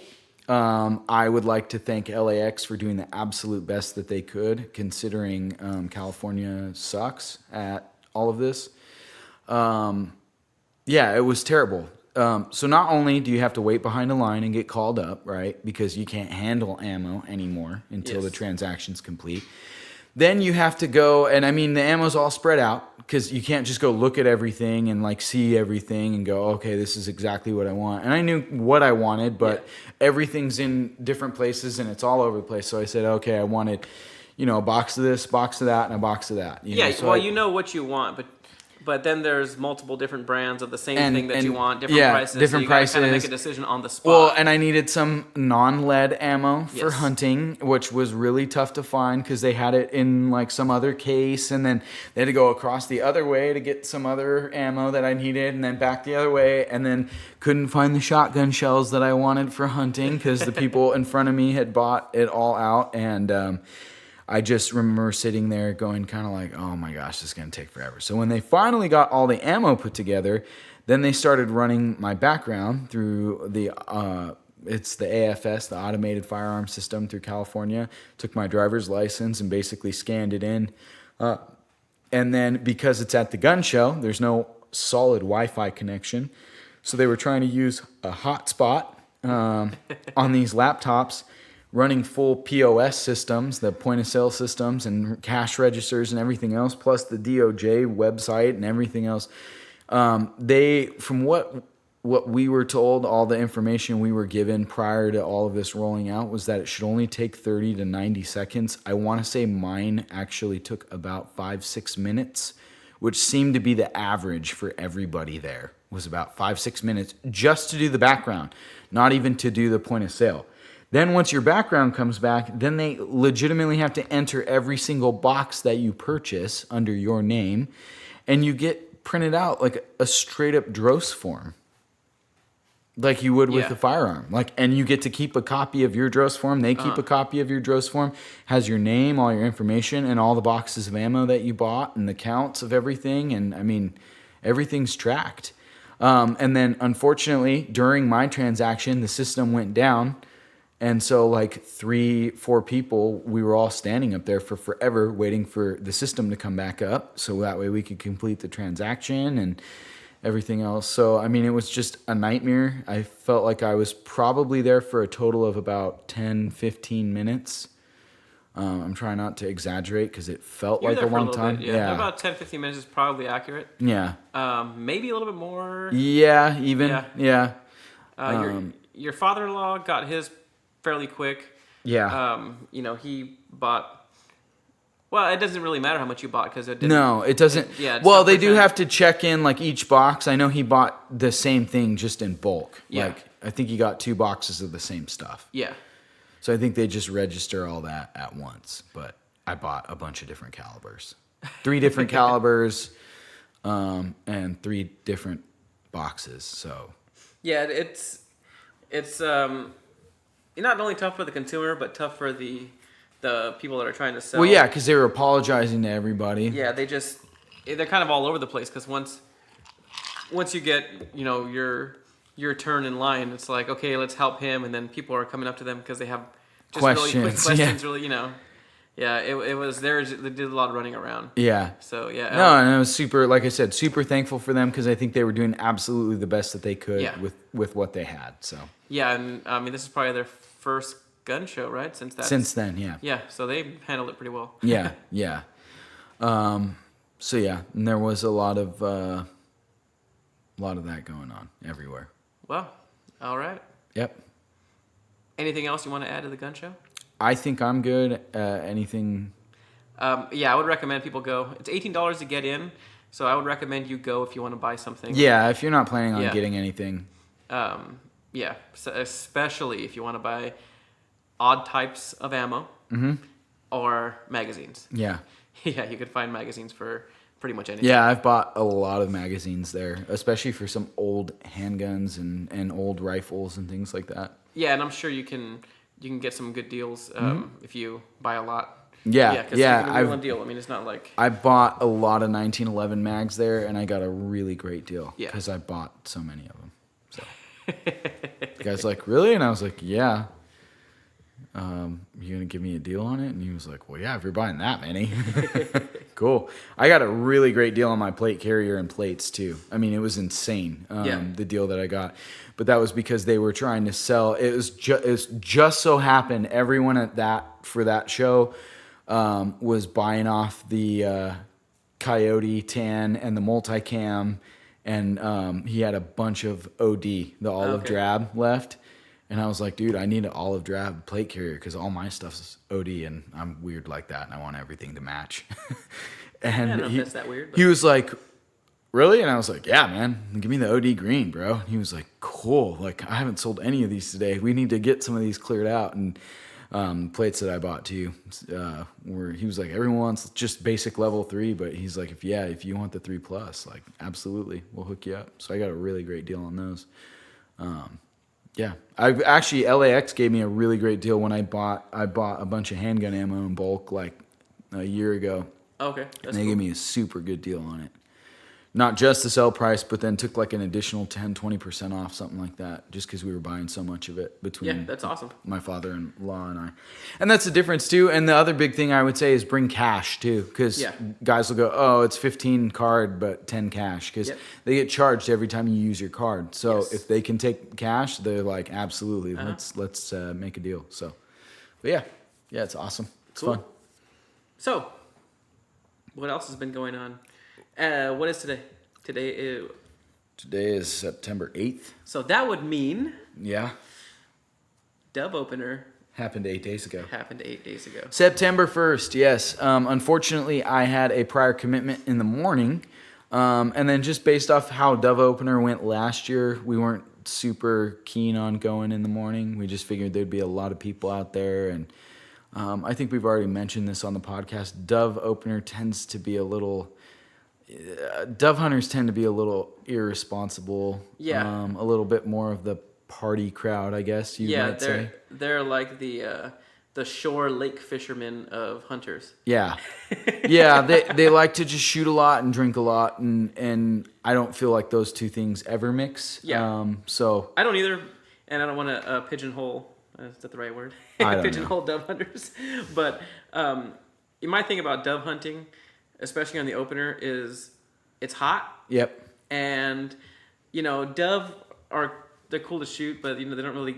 B: I would like to thank LAX for doing the absolute best that they could, considering California sucks at all of this. It was terrible. So not only do you have to wait behind a line and get called up, right, because you can't handle ammo anymore until the transaction's complete, then you have to go, and I mean, the ammo's all spread out because you can't just go look at everything and like see everything and go, okay, this is exactly what I want. And I knew what I wanted, but everything's in different places and it's all over the place. So I said, okay, I wanted, a box of this, box of that, and a box of that.
A: You know what you want, but then there's multiple different brands of the same thing that you want, different prices.
B: Different
A: so you
B: prices.
A: Kind of make a decision on the spot.
B: Well, and I needed some non-lead ammo for hunting, which was really tough to find because they had it in like some other case, and then they had to go across the other way to get some other ammo that I needed, and then back the other way, and then couldn't find the shotgun shells that I wanted for hunting because the people in front of me had bought it all out, and I just remember sitting there going kind of like, oh my gosh, this is going to take forever. So when they finally got all the ammo put together, then they started running my background through it's the AFS, the Automated Firearm System through California. Took my driver's license and basically scanned it in. And then because it's at the gun show, there's no solid Wi-Fi connection. So they were trying to use a hotspot on these laptops, running full POS systems, the point of sale systems and cash registers and everything else, plus the DOJ website and everything else. From what we were told, all the information we were given prior to all of this rolling out was that it should only take 30 to 90 seconds. I want to say mine actually took about 5-6 minutes, which seemed to be the average for everybody there, was about 5-6 minutes just to do the background, not even to do the point of sale. Then once your background comes back, then they legitimately have to enter every single box that you purchase under your name, and you get printed out like a straight up DROS form. Like you would with the firearm. And you get to keep a copy of your DROS form. They keep a copy of your DROS form. Has your name, all your information, and all the boxes of ammo that you bought, and the counts of everything. And I mean, everything's tracked. And then unfortunately, during my transaction, the system went down. And so like 3-4 people, we were all standing up there for forever waiting for the system to come back up. So that way we could complete the transaction and everything else. So, I mean, it was just a nightmare. I felt like I was probably there for a total of about 10-15 minutes. I'm trying not to exaggerate because it felt like a long time.
A: Bit, yeah. About 10-15 minutes is probably accurate.
B: Yeah.
A: Maybe a little bit more.
B: Yeah, even. Yeah.
A: Your father-in-law got his fairly quick.
B: Yeah.
A: He bought... Well, it doesn't really matter how much you bought because it didn't.
B: No, it doesn't. Well, they do have to check in like each box. I know he bought the same thing just in bulk.
A: Yeah.
B: Like I think he got 2 boxes of the same stuff.
A: Yeah.
B: So I think they just register all that at once. But I bought a bunch of different calibers, 3 different calibers, and 3 different boxes. So.
A: Yeah, it's not only tough for the consumer, but tough for the people that are trying to sell.
B: Well, yeah, because they were apologizing to everybody.
A: Yeah, they're kind of all over the place because once you get your turn in line, it's like, okay, let's help him, and then people are coming up to them because they have just
B: questions.
A: Really quick questions. Yeah. Really, yeah, it was they did a lot of running around.
B: Yeah.
A: So yeah.
B: No, and I was super, like I said, super thankful for them because I think they were doing absolutely the best that they could with what they had. So. Yeah,
A: and I mean, this is probably their first gun show, right? Since
B: then, yeah.
A: Yeah, so they handled it pretty well.
B: Yeah. So yeah, and there was a lot of that going on everywhere.
A: Well, all right.
B: Yep.
A: Anything else you want to add to the gun show?
B: I think I'm good. Anything?
A: Yeah, I would recommend people go. It's $18 to get in, so I would recommend you go if you want to buy something.
B: Yeah, if you're not planning on getting anything.
A: Yeah, so especially if you want to buy odd types of ammo or magazines.
B: Yeah.
A: Yeah, you could find magazines for pretty much anything.
B: Yeah, I've bought a lot of magazines there, especially for some old handguns and old rifles and things like that.
A: Yeah, and I'm sure you can get some good deals if you buy a lot.
B: Yeah,
A: because you can a real deal. I mean, it's not like...
B: I bought a lot of 1911 mags there, and I got a really great deal because I bought so many of them. So the guy's like, really? And I was like, yeah. You gonna give me a deal on it? And he was like, well, yeah, if you're buying that many. Cool. I got a really great deal on my plate carrier and plates too. I mean, it was insane, the deal that I got. But that was because they were trying to sell. It was just so happened everyone for that show was buying off the Coyote 10 and the multicam, and he had a bunch of OD, the olive drab left. And I was like, dude, I need an olive drab plate carrier because all my stuff's OD, and I'm weird like that, and I want everything to match. And
A: I don't know if that's that weird.
B: He was like, really? And I was like, yeah, man, give me the OD green, bro. And he was like, cool. Like, I haven't sold any of these today. We need to get some of these cleared out. And plates that I bought too, he was like, everyone wants just basic level 3, but he's like, if you want the 3+, like, absolutely, we'll hook you up. So I got a really great deal on those. Yeah, I actually LAX gave me a really great deal when I bought a bunch of handgun ammo in bulk like a year ago,
A: Okay,
B: and
A: that's
B: they
A: cool.
B: gave me a super good deal on it. Not just the sell price, but then took like an additional 10-20% off, something like that, just because we were buying so much of it
A: Yeah,
B: between
A: that's awesome.
B: my father-in-law and I. And that's the difference too. And the other big thing I would say is bring cash too, because
A: Yeah.
B: guys will go, oh, it's 15 card, but 10 cash, because
A: Yep.
B: they get charged every time you use your card. So
A: Yes.
B: if they can take cash, they're like, absolutely,
A: Uh-huh.
B: let's make a deal. So, but yeah, it's awesome. It's
A: Cool.
B: fun.
A: So, what else has been going on? What is today? Today is...
B: Today is September 8th.
A: So that would mean
B: Yeah,
A: Dove Opener
B: happened 8 days ago.
A: happened 8 days ago.
B: September 1st, yes. Unfortunately, I had a prior commitment in the morning. And then just based off how Dove Opener went last year, we weren't super keen on going in the morning. We just figured there'd be a lot of people out there. And I think we've already mentioned this on the podcast. Dove Opener tends to be a little... dove hunters tend to be a little irresponsible.
A: Yeah.
B: A little bit more of the party crowd, I guess you
A: Yeah,
B: might say.
A: they're like the shore lake fishermen of hunters.
B: Yeah. Yeah, they like to just shoot a lot and drink a lot, and I don't feel like those two things ever mix.
A: Yeah.
B: So
A: I don't either, and I don't want to pigeonhole. Is that the right word?
B: I don't
A: Pigeonhole dove hunters. But my thing about dove hunting, especially on the opener, is it's hot,
B: yep.
A: and dove they're cool to shoot, but they don't really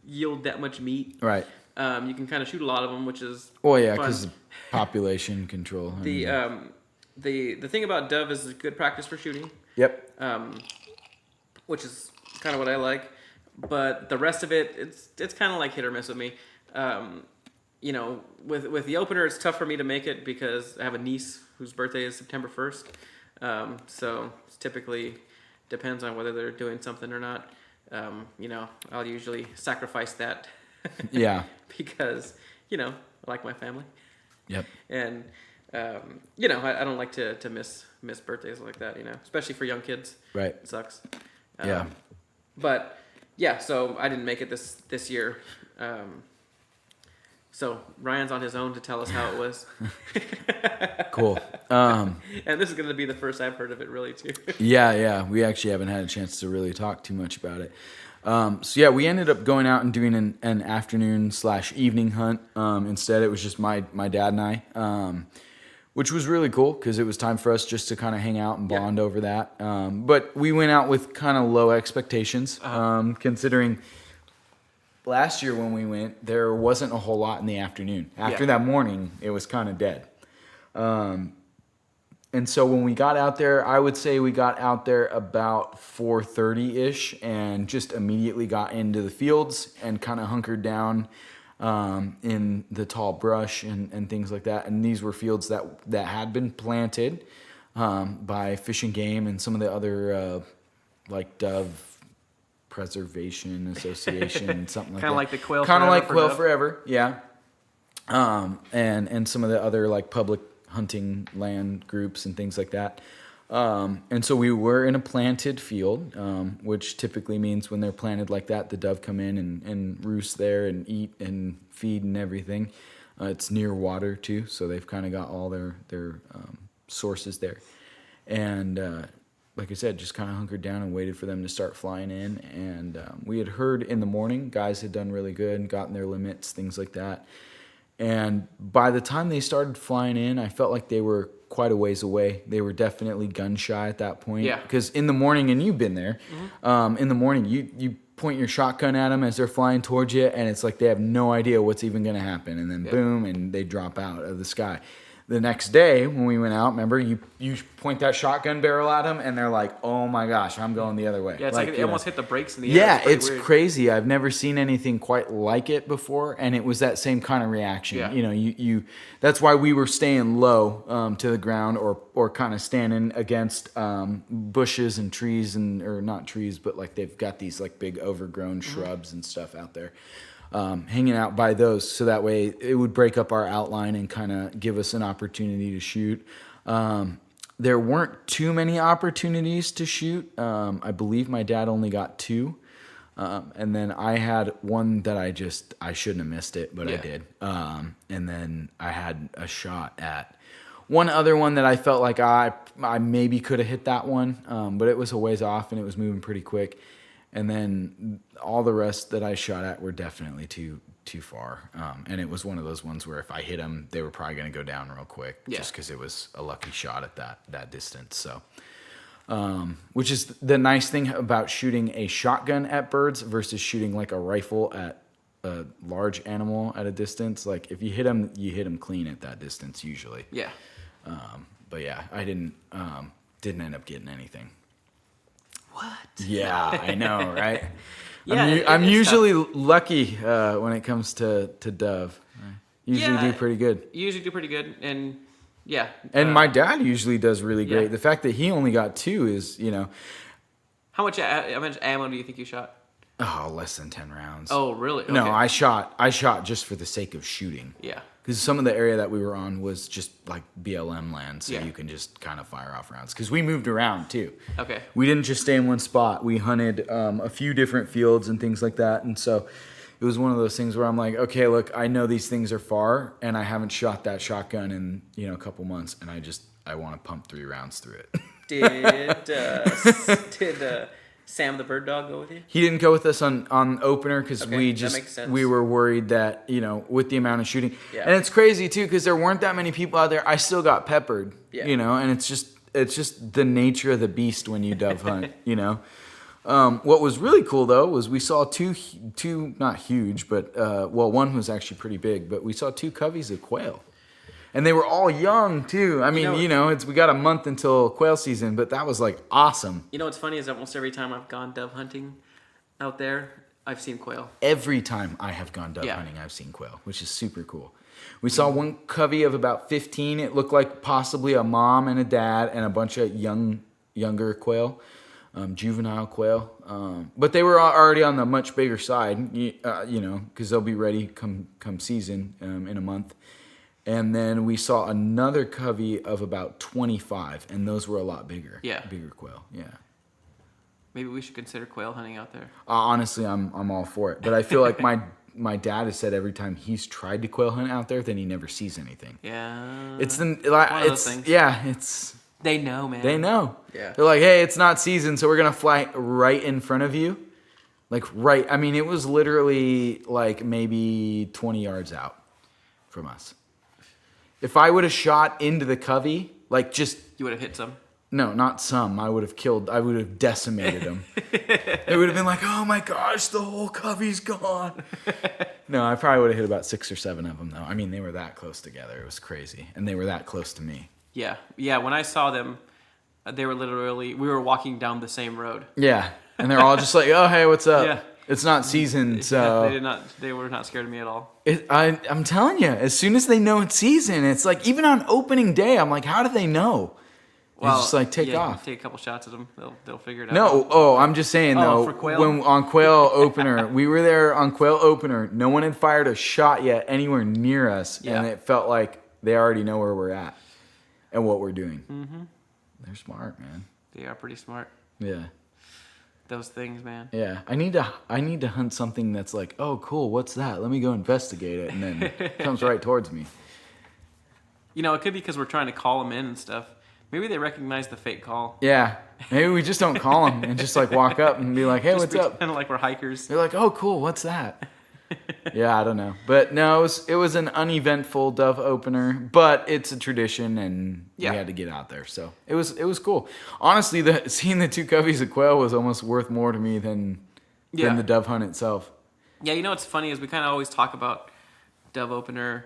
A: yield that much meat.
B: Right.
A: You can kind of shoot a lot of them, which is
B: Well, yeah,
A: fun.
B: because population control. I mean,
A: The thing about dove is it's good practice for shooting,
B: yep.
A: which is kind of what I like. But the rest of it, it's kind of like hit or miss with me. With the opener, it's tough for me to make it because I have a niece whose birthday is September 1st. So it's typically depends on whether they're doing something or not. I'll usually sacrifice that.
B: Yeah.
A: Because I like my family.
B: Yep.
A: And I don't like to miss birthdays like that, especially for young kids.
B: Right.
A: It sucks.
B: Yeah.
A: But yeah, so I didn't make it this year. So Ryan's on his own to tell us how it was.
B: Cool.
A: And this is going to be the first I've heard of it really too.
B: Yeah. We actually haven't had a chance to really talk too much about it. So yeah, we ended up going out and doing an afternoon/evening hunt. Instead, it was just my dad and I, which was really cool because it was time for us just to kind of hang out and bond over that. But we went out with kind of low expectations, considering last year when we went, there wasn't a whole lot in the afternoon. After that morning, it was kind of dead. And so when we got out there, I would say we got out there about 4:30-ish and just immediately got into the fields and kind of hunkered down in the tall brush and things like that. And these were fields that had been planted by Fish and Game and some of the other like Dove Preservation Association, something like that.
A: Kind of like the Quail
B: Kind of
A: Forever
B: like
A: for
B: Quail
A: Dove.
B: Forever, yeah. And some of the other like public hunting land groups and things like that. And so we were in a planted field, which typically means when they're planted like that, the dove come in and roost there and eat and feed and everything. It's near water too, so they've kind of got all their sources there. And like I said, just kind of hunkered down and waited for them to start flying in. And we had heard in the morning, guys had done really good and gotten their limits, things like that. And by the time they started flying in, I felt like they were quite a ways away. They were definitely gun shy at that point.
A: Yeah.
B: Because in the morning, and you've been there, in the morning, you point your shotgun at them as they're flying towards you, and it's like they have no idea what's even going to happen. And then boom, and they drop out of the sky. The next day, when we went out, remember, you point that shotgun barrel at them, and they're like, oh my gosh, I'm going the other way.
A: Yeah, it's like it
B: you
A: almost
B: know.
A: hit the brakes in the air.
B: Yeah,
A: pretty
B: it's
A: weird.
B: crazy. I've never seen anything quite like it before, and it was that same kind of reaction.
A: Yeah.
B: You that's why we were staying low to the ground or kind of standing against bushes and trees or not trees, but like they've got these like big overgrown shrubs and stuff out there. Hanging out by those, so that way it would break up our outline and kind of give us an opportunity to shoot. There weren't too many opportunities to shoot. I believe my dad only got 2. And then I had one that I shouldn't have missed it, but I
A: Yeah.
B: did. And then I had a shot at one other one that I felt like I maybe could have hit that one, but it was a ways off and it was moving pretty quick. And then all the rest that I shot at were definitely too far. And it was one of those ones where if I hit them, they were probably going to go down real quick,
A: Yeah.
B: just because it was a lucky shot at that distance. So. Which is the nice thing about shooting a shotgun at birds versus shooting like a rifle at a large animal at a distance. Like if you hit them clean at that distance usually.
A: Yeah.
B: But yeah, I didn't end up getting anything.
A: What?
B: Yeah, I know, right?
A: Yeah,
B: I'm
A: it's
B: usually lucky when it comes to dove. I usually do pretty good.
A: You usually do pretty good, and yeah.
B: And my dad usually does really great.
A: Yeah.
B: The fact that he only got 2 is,
A: How much ammo do you think you shot?
B: less than 10 rounds.
A: Oh, really? Okay.
B: No, I shot just for the sake of shooting.
A: Yeah.
B: Because some of the area that we were on was just like BLM land, so
A: Yeah.
B: you can just kind of fire off rounds. Because we moved around too.
A: Okay.
B: We didn't just stay in one spot. We hunted a few different fields and things like that. And so it was one of those things where I'm like, okay, look, I know these things are far, and I haven't shot that shotgun in a couple months, and I want to pump 3 rounds through it.
A: Did Sam the bird dog go with you?
B: He didn't go with us on opener because
A: Okay, that makes sense.
B: we were worried that with the amount of shooting,
A: Yeah.
B: and it's crazy too because there weren't that many people out there. I still got peppered,
A: Yeah.
B: and it's just the nature of the beast when you dove hunt, What was really cool though was we saw two not huge, but one was actually pretty big, but we saw 2 coveys of quail. And they were all young too. I mean, we got a month until quail season, but that was like awesome.
A: You know what's funny is almost every time I've gone dove hunting out there, I've seen quail.
B: Every time I have gone dove
A: Yeah.
B: hunting, I've seen quail, which is super cool. We saw one covey of about 15. It looked like possibly a mom and a dad and a bunch of younger quail, juvenile quail. But they were already on the much bigger side, because they'll be ready come season in a month. And then we saw another covey of about 25, and those were a lot bigger.
A: Yeah.
B: Bigger quail, yeah.
A: Maybe we should consider quail hunting out there.
B: Honestly, I'm all for it. But I feel like my dad has said every time he's tried to quail hunt out there, then he never sees anything.
A: Yeah.
B: It's
A: one of those things.
B: Yeah, it's...
A: They know, man.
B: They know.
A: Yeah.
B: They're like, hey, it's not season, so we're going to fly right in front of you. Like, right. I mean, it was literally like maybe 20 yards out from us. If I would have shot into the covey, like just...
A: You would have hit some.
B: No, not some. I would have decimated them. It would have been like, oh my gosh, the whole covey's gone. No, I probably would have hit about 6 or 7 of them, though. I mean, they were that close together. It was crazy. And they were that close to me.
A: Yeah. Yeah, when I saw them, they were literally... We were walking down the same road.
B: Yeah. And they're all just like, oh, hey, what's up?
A: Yeah.
B: It's not season, so...
A: Yeah, they were not scared of me at all.
B: I'm telling you, as soon as they know it's season, it's like, even on opening day, I'm like, how do they know?
A: Well,
B: just like take off.
A: Take a couple shots at them. They'll figure it out.
B: No, I'm just saying though.
A: For quail?
B: When on quail opener, we were there on quail opener. No one had fired a shot yet anywhere near us, and it felt like they already know where we're at and what we're doing. Mm-hmm. They're smart, man.
A: They are pretty smart.
B: Yeah.
A: Those things, man.
B: Yeah. I need to hunt something that's like, oh, cool. What's that? Let me go investigate it, and then it comes right towards me.
A: You know, it could be because we're trying to call them in and stuff. Maybe they recognize the fake call.
B: Yeah. Maybe we just don't call them and just like walk up and be like, hey, what's up?
A: Kind of like we're hikers.
B: They're like, oh, cool. What's that? Yeah, I don't know. But no, it was an uneventful dove opener, but it's a tradition and we had to get out there. So it was cool. Honestly, seeing the 2 coveys of quail was almost worth more to me than the dove hunt itself. Yeah,
A: you know what's funny is we kind of always talk about dove opener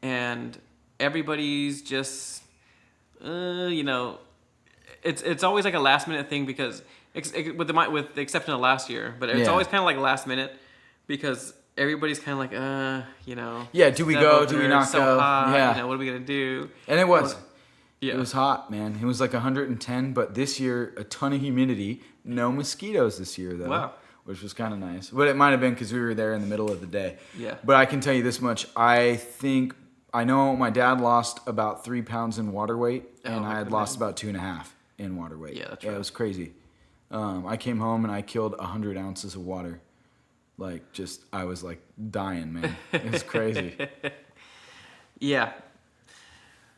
A: and everybody's just... it's always like a last minute thing because with the exception of last year, but it's always kind of like last minute because everybody's kind of like
B: yeah, do we go, do we not
A: so
B: go,
A: hot, what are we gonna do?
B: And it was hot, man. It was like 110, but this year a ton of humidity, no mosquitoes this year though.
A: Wow.
B: Which was kind of nice, but it might have been because we were there in the middle of the day.
A: Yeah,
B: but I can tell you this much, I know my dad lost about 3 pounds in water weight, and I had lost about 2.5 in water weight.
A: Yeah, that's right.
B: It was crazy. I came home and I killed 100 ounces of water. Like, just, I was like dying, man. It was crazy.
A: Yeah.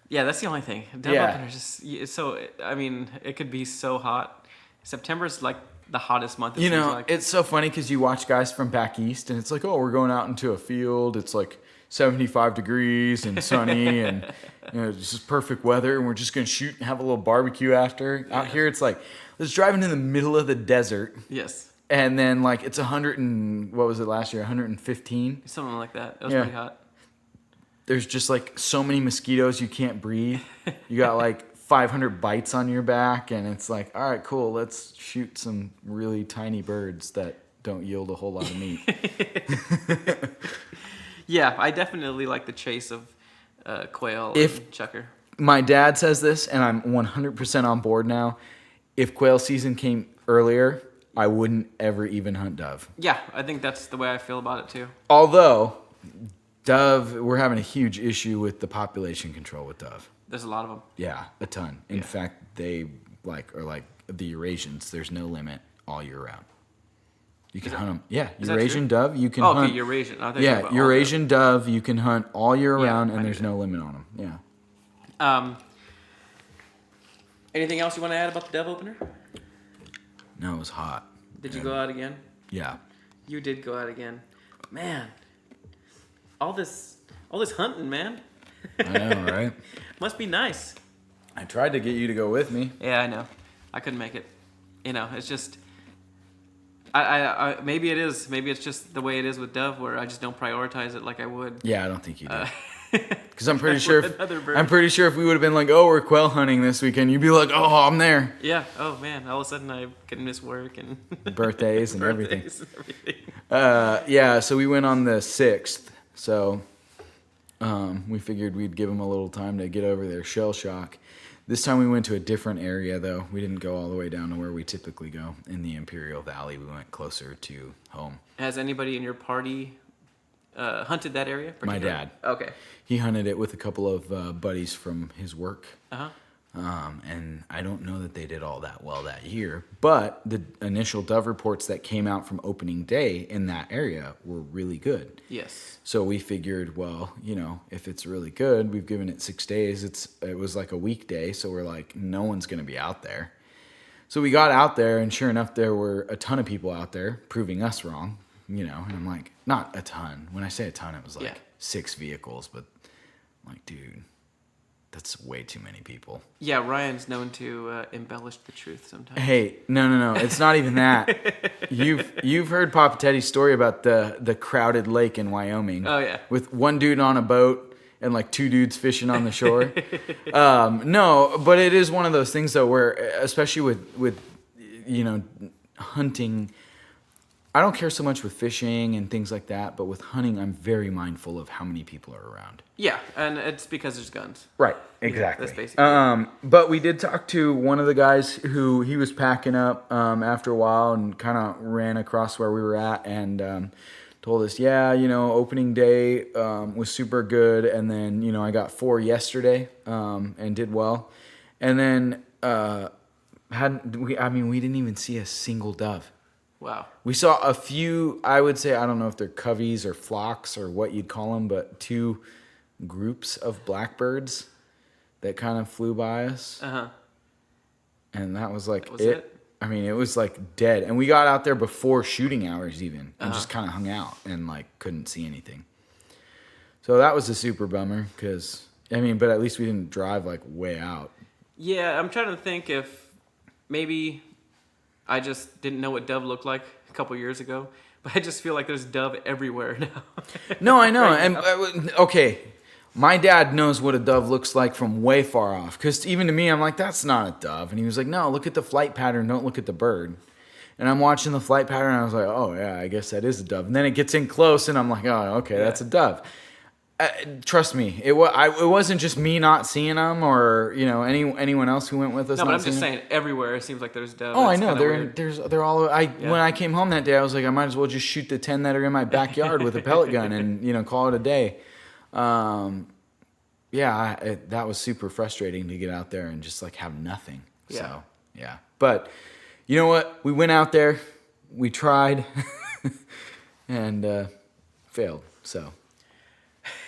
A: Yeah, that's the only thing. Dove
B: Yeah.
A: openers just it's so. I mean, it could be so hot. September's like the hottest month. It
B: You
A: seems
B: know,
A: like.
B: it's so funny because you watch guys from back east and it's like, oh, we're going out into a field. It's like 75 degrees and sunny and, it's just perfect weather. And we're just going to shoot and have a little barbecue after. Out here, it's like, let's drive into the middle of the desert.
A: Yes.
B: And then, like, it's 100 and, what was it last year? 115?
A: Something like that. It was
B: Yeah.
A: pretty hot.
B: There's just, like, so many mosquitoes you can't breathe. You got, like, 500 bites on your back. And it's like, all right, cool. Let's shoot some really tiny birds that don't yield a whole lot of meat.
A: Yeah, I definitely like the chase of quail
B: If-
A: and chucker.
B: My dad says this, and I'm 100% on board now. If quail season came earlier, I wouldn't ever even hunt dove.
A: Yeah, I think that's the way I feel about it too.
B: Although, dove, we're having a huge issue with the population control with dove.
A: There's a lot of them.
B: Yeah, a ton. In
A: Yeah.
B: fact, they are like the Eurasians. There's no limit all year round. You can hunt them. Yeah,
A: Is that
B: Eurasian
A: true?
B: dove, you can
A: Oh,
B: hunt.
A: okay, Eurasian. I thought you were
B: Yeah,
A: talking about all
B: Eurasian dove, you can hunt all year
A: Yeah,
B: round,
A: I
B: and
A: knew
B: there's
A: that.
B: no limit on them. Yeah.
A: Anything else you want to add about the dove opener?
B: No, it was hot.
A: Did you go out again?
B: Yeah.
A: You did go out again. Man, all this hunting, man.
B: I know, right?
A: Must be nice.
B: I tried to get you to go with me.
A: Yeah, I know. I couldn't make it. It's just. I maybe it is. Maybe it's just the way it is with dove, where I just don't prioritize it like I would.
B: Yeah, I don't think you did. Because I'm pretty sure.
A: Another bird.
B: I'm pretty sure if we would have been like, "Oh, we're quail hunting this weekend," you'd be like, "Oh, I'm there."
A: Yeah. Oh man. All of a sudden I can miss work and
B: Birthdays and everything.
A: birthdays and everything.
B: Yeah. So we went on the 6th. So we figured we'd give them a little time to get over their shell shock. This time we went to a different area, though. We didn't go all the way down to where we typically go in the Imperial Valley. We went closer to home.
A: Has anybody in your party hunted that area?
B: My
A: particularly?
B: dad.
A: Okay.
B: He hunted it with a couple of buddies from his work.
A: Uh huh.
B: And I don't know that they did all that well that year, but the initial dove reports that came out from opening day in that area were really good.
A: Yes.
B: So we figured, well, if it's really good, we've given it 6 days. It was like a weekday, so we're like, no one's going to be out there. So we got out there, and sure enough, there were a ton of people out there proving us wrong, and I'm like, not a ton. When I say a ton, it was like 6 vehicles, but I'm like, dude, that's way too many people.
A: Yeah, Ryan's known to embellish the truth sometimes.
B: Hey, no, it's not even that. You've heard Papa Teddy's story about the crowded lake in Wyoming.
A: Oh yeah.
B: With one dude on a boat and like 2 dudes fishing on the shore. No, but it is one of those things though where, especially with hunting, I don't care so much with fishing and things like that, but with hunting, I'm very mindful of how many people are around.
A: Yeah, and it's because there's guns.
B: Right, exactly.
A: That's basically
B: But we did talk to one of the guys who he was packing up after a while and kind of ran across where we were at and told us, opening day was super good. And then, I got 4 yesterday and did well. And then we didn't even see a single dove.
A: Wow.
B: We saw a few, I would say, I don't know if they're coveys or flocks or what you'd call them, but 2 groups of blackbirds that kind of flew by us.
A: Uh-huh.
B: And that was like
A: That was it?
B: I mean, it was like dead. And we got out there before shooting hours even and just kind of hung out and like couldn't see anything. So that was a super bummer because, but at least we didn't drive like way out.
A: Yeah, I'm trying to think if maybe I just didn't know what dove looked like a couple years ago, but I just feel like there's dove everywhere now.
B: No, I know.
A: Right
B: And okay, my dad knows what a dove looks like from way far off. Because even to me, I'm like, that's not a dove. And he was like, no, look at the flight pattern. Don't look at the bird. And I'm watching the flight pattern, and I was like, oh, yeah, I guess that is a dove. And then it gets in close, and I'm like, oh, okay, that's a dove. Trust me, it wasn't just me not seeing them or, anyone else who went with us.
A: No, but
B: not
A: I'm just
B: seeing
A: saying everywhere it seems like there's dove.
B: Oh,
A: It's
B: I know.
A: kinda
B: They're all.
A: Yeah.
B: When I came home that day, I was like, I might as well just shoot the 10 that are in my backyard with a pellet gun and call it a day. That was super frustrating to get out there and just like have nothing.
A: Yeah.
B: So yeah, but you know what? We went out there, we tried, and failed. So.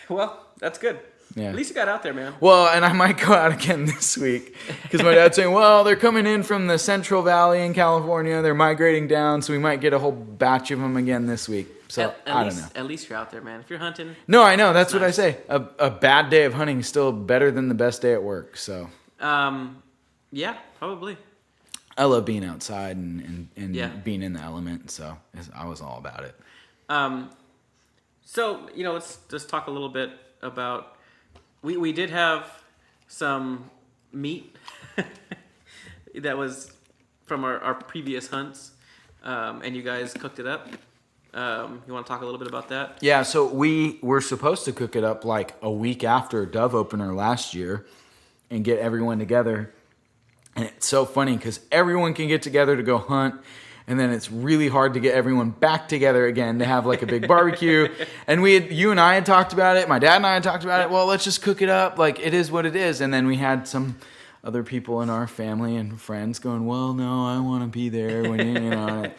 A: Well, that's good.
B: Yeah.
A: At least you got out there, man.
B: Well, and I might go out again this week because my dad's saying, well, they're coming in from the Central Valley in California. They're migrating down, so we might get a whole batch of them again this week. So I don't know.
A: At least you're out there, man. If you're hunting.
B: No, I know. That's what I
A: nice.
B: say. A bad day of hunting is still better than the best day at work. So.
A: Yeah, probably.
B: I love being outside and
A: Yeah.
B: being in the element. So I was all about it.
A: So, let's just talk a little bit about. We did have some meat that was from our previous hunts, and you guys cooked it up. You want to talk a little bit about that?
B: Yeah, so we were supposed to cook it up like a week after Dove Opener last year and get everyone together. And it's so funny because everyone can get together to go hunt, and then it's really hard to get everyone back together again to have like a big barbecue. And you and I had talked about it. My dad and I had talked about it. Well, let's just cook it up. Like, it is what it is. And then we had some other people in our family and friends going, well, no, I want to be there when you.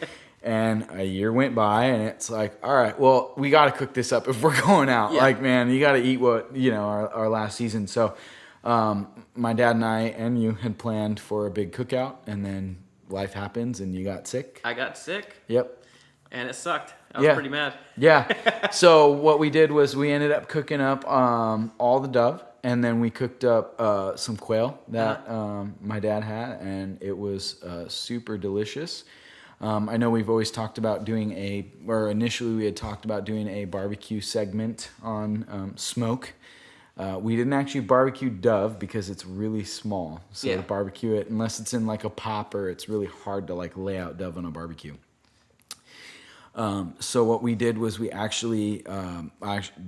B: And a year went by, and it's like, all right, well, we got to cook this up if we're going out.
A: Yeah.
B: Like, man, you got to eat what, our last season. So my dad and I and you had planned for a big cookout, and then life happens and you got sick.
A: I got sick.
B: Yep.
A: And it sucked. I was pretty mad.
B: Yeah. So what we did was we ended up cooking up all the dove, and then we cooked up some quail that my dad had, and it was super delicious. I know we've always talked about initially we had talked about doing a barbecue segment on smoke. We didn't actually barbecue dove because it's really small. So to barbecue it, unless it's in like a popper, it's really hard to like lay out dove on a barbecue. So what we did was we actually,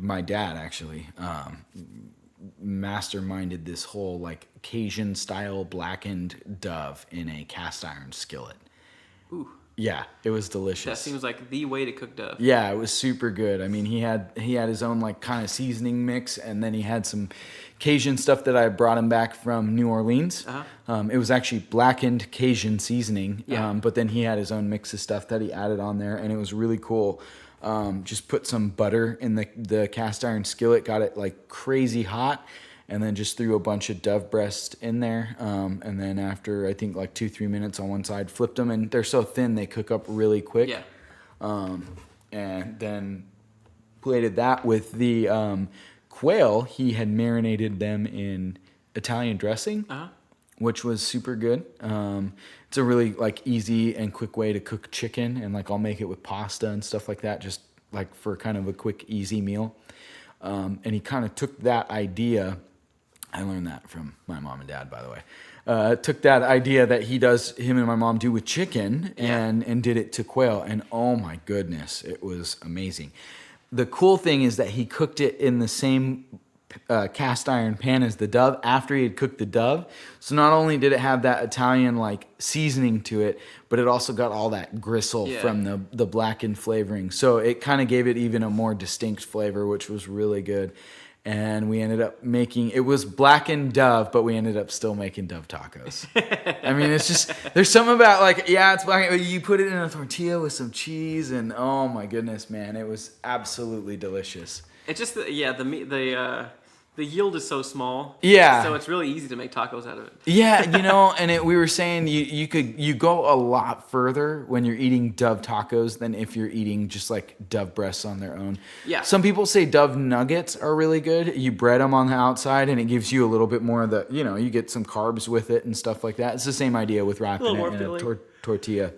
B: my dad actually masterminded this whole like Cajun style blackened dove in a cast iron skillet.
A: Ooh.
B: Yeah, it was delicious.
A: That seems like the way to cook dove.
B: Yeah, it was super good. I mean, he had his own like kind of seasoning mix, and then he had some Cajun stuff that I brought him back from New Orleans. It was actually blackened Cajun seasoning, but then he had his own mix of stuff that he added on there, and it was really cool. Just put some butter in the cast iron skillet, got it like crazy hot, and then just threw a bunch of dove breast in there. And then after, I think, like 2-3 minutes on one side, flipped them. And they're so thin, they cook up really quick.
A: Yeah.
B: And then plated that with the quail. He had marinated them in Italian dressing, which was super good. It's a really, like, easy and quick way to cook chicken. And, like, I'll make it with pasta and stuff like that, just, like, for kind of a quick, easy meal. And he kind of took that idea... I learned that from my mom and dad, by the way. Took that idea that him and my mom do with chicken and did it to quail. And oh my goodness, it was amazing. The cool thing is that he cooked it in the same cast iron pan as the dove after he had cooked the dove. So not only did it have that Italian like seasoning to it, but it also got all that gristle from the blackened flavoring. So it kind of gave it even a more distinct flavor, which was really good. And we ended up it was blackened dove, but we ended up still making dove tacos. I mean, it's just, there's something about like, it's black, you put it in a tortilla with some cheese, and oh my goodness, man, it was absolutely delicious.
A: It's just, the yield is so small.
B: Yeah.
A: So it's really easy to make tacos out of it.
B: Yeah, and we were saying you go a lot further when you're eating dove tacos than if you're eating just like dove breasts on their own.
A: Yeah.
B: Some people say dove nuggets are really good. You bread them on the outside, and it gives you a little bit more of the, you get some carbs with it and stuff like that. It's the same idea with wrapping it in a tortilla.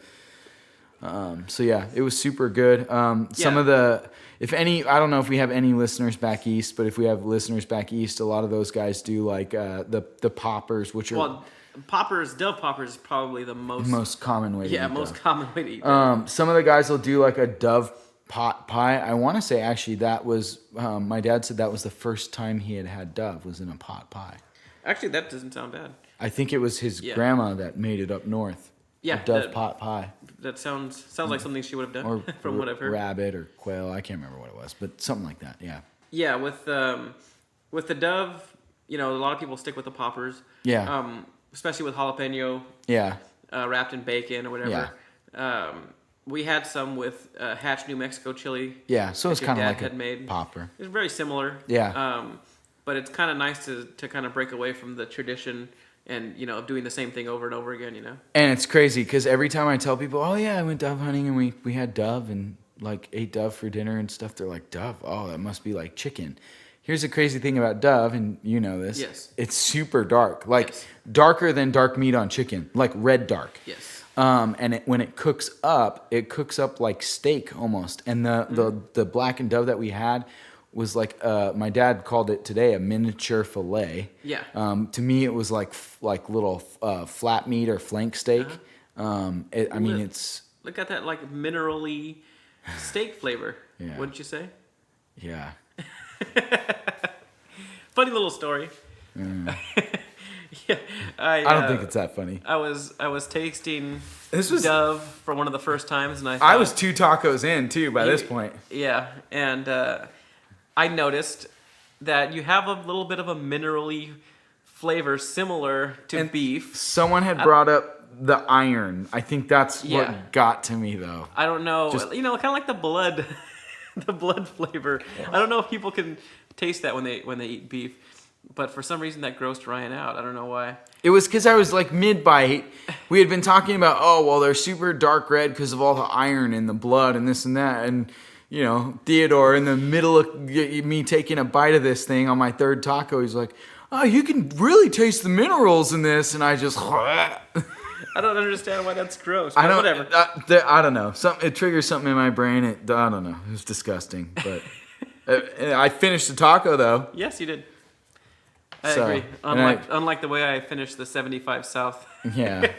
B: So yeah, it was super good. Some of the, if any, I don't know if we have any listeners back east, but if we have listeners back east, a lot of those guys do like the poppers, which are
A: dove poppers is probably the
B: most common way to eat
A: most
B: dove.
A: common way to eat dove.
B: Some of the guys will do like a dove pot pie. I want to say actually that was my dad said that was the first time he had dove was in a pot pie.
A: Actually, that doesn't sound bad.
B: I think it was his grandma that made it up north.
A: Yeah,
B: a dove pot pie.
A: That sounds like something she would have done,
B: or
A: from what I've heard.
B: Rabbit or quail, I can't remember what it was, but something like that. Yeah.
A: Yeah, with the dove, a lot of people stick with the poppers.
B: Yeah.
A: Especially with jalapeno.
B: Yeah.
A: wrapped in bacon or whatever. We had some with Hatch, New Mexico chili.
B: Yeah, so it's
A: your
B: kind of
A: dad
B: like
A: had
B: a
A: made.
B: popper.
A: It's very similar.
B: Yeah.
A: But it's kind of nice to kind of break away from the tradition and, of doing the same thing over and over again,
B: And it's crazy because every time I tell people, oh yeah, I went dove hunting and we had dove and like ate dove for dinner and stuff, they're like, dove? Oh, that must be like chicken. Here's the crazy thing about dove, and you know this.
A: Yes.
B: It's super dark, like darker than dark meat on chicken, like red dark.
A: Yes.
B: And when it cooks up like steak almost. And the blackened dove that we had was like my dad called it today a miniature fillet.
A: Yeah.
B: To me, it was like little flat meat or flank steak. It's
A: look at that like minerally steak flavor.
B: Yeah.
A: Wouldn't you say?
B: Yeah.
A: Funny little story. Yeah,
B: I don't think it's that funny.
A: I was tasting dove for one of the first times, and
B: I was 2 tacos in too by this point.
A: Yeah, and I noticed that you have a little bit of a minerally flavor similar to beef.
B: Someone had brought up the iron. I think that's what got to me though.
A: I don't know. Kind of like the blood, the blood flavor. I don't know if people can taste that when they eat beef. But for some reason that grossed Ryan out. I don't know why. It
B: was because I was like mid-bite. We had been talking about, oh, well, they're super dark red because of all the iron in the blood and this and that. And, Theodore in the middle of me taking a bite of this thing on my 3rd taco, he's like, oh, you can really taste the minerals in this. And I just...
A: I don't understand why that's gross.
B: But
A: whatever.
B: I don't know. It triggers something in my brain. I don't know. It was disgusting. But I finished the taco, though.
A: Yes, you did. I agree. Unlike the way I finished the 75 South.
B: Yeah.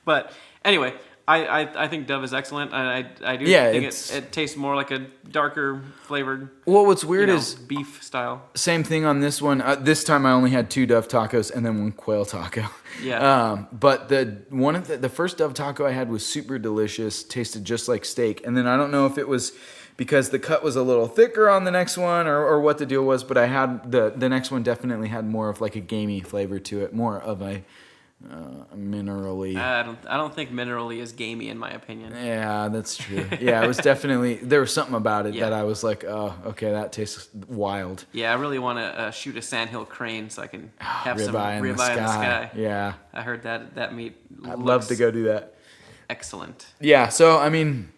A: But anyway, I think dove is excellent. I do think it tastes more like a darker flavored.
B: Well, what's weird is
A: beef style.
B: Same thing on this one. This time I only had 2 dove tacos and then 1 quail taco.
A: Yeah.
B: But the first dove taco I had was super delicious. Tasted just like steak. And then I don't know if it was because the cut was a little thicker on the next one or what the deal was, but I had the next one definitely had more of like a gamey flavor to it, more of a minerally.
A: I don't think minerally is gamey in my opinion.
B: Yeah, that's true. Yeah, it was definitely, there was something about it that I was like, oh, okay, that tastes wild.
A: Yeah, I really want to shoot a sandhill crane so I can have some
B: ribeye in the sky. Yeah.
A: I heard that meat
B: I'd love to go do that.
A: Excellent.
B: Yeah, so I mean,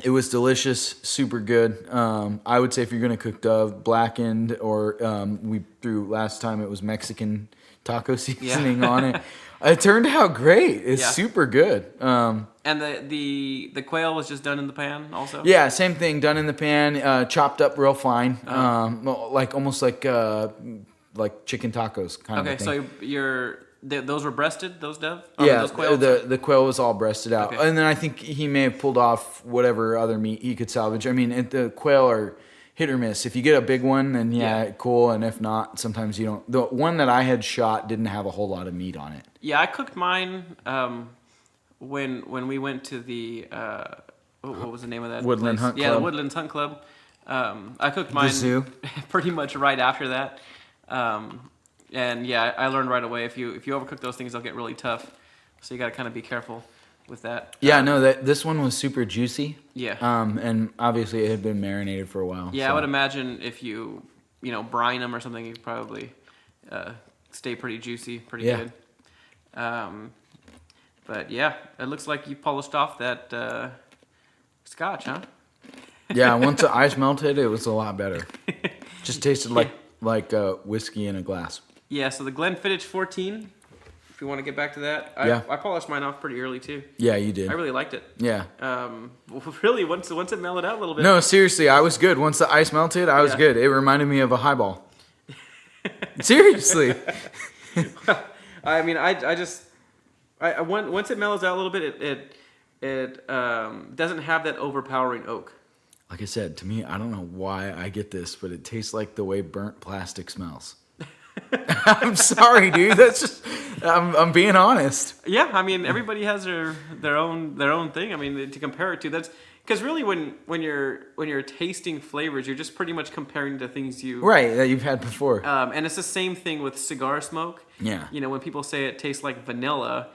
B: it was delicious, super good. I would say if you're going to cook dove, blackened, or we threw last time it was Mexican taco seasoning on it. It turned out great. It's super good.
A: And the quail was just done in the pan also?
B: Yeah, same thing, done in the pan, chopped up real fine, almost like chicken tacos kind of thing.
A: Okay, so those were breasted, those dove?
B: Those quail? The quail was all breasted out. Okay. And then I think he may have pulled off whatever other meat he could salvage. I mean, the quail are hit or miss. If you get a big one, then cool. And if not, sometimes you don't. The one that I had shot didn't have a whole lot of meat on it.
A: Yeah, I cooked mine when we went to the, what was the name of that
B: Woodland
A: place?
B: Hunt Club.
A: Yeah, the Woodlands Hunt Club. I cooked mine
B: the zoo.
A: pretty much right after that. And yeah, I learned right away if you overcook those things, they'll get really tough. So you got to kind of be careful with that.
B: Yeah, this one was super juicy.
A: Yeah.
B: And obviously it had been marinated for a while.
A: Yeah, so. I would imagine if you brine them or something, you'd probably stay pretty juicy, pretty good. But yeah, it looks like you polished off that scotch, huh?
B: Yeah, once the ice melted, it was a lot better. Just tasted like whiskey in a glass.
A: Yeah, so the Glenfiddich 14, if you want to get back to that. I polished mine off pretty early too.
B: Yeah, you did.
A: I really liked it.
B: Yeah.
A: Really, once it mellowed out a little bit.
B: No, seriously, I was good. Once the ice melted, I was good. It reminded me of a highball. Seriously.
A: I mean, once it mellows out a little bit, it doesn't have that overpowering oak.
B: Like I said, to me, I don't know why I get this, but it tastes like the way burnt plastic smells. I'm sorry, dude. That's just I'm being honest.
A: Yeah, I mean, everybody has their own thing. I mean, to compare it to, that's because really when you're tasting flavors, you're just pretty much comparing to things
B: that you've had before.
A: And it's the same thing with cigar smoke.
B: Yeah.
A: When people say it tastes like vanilla,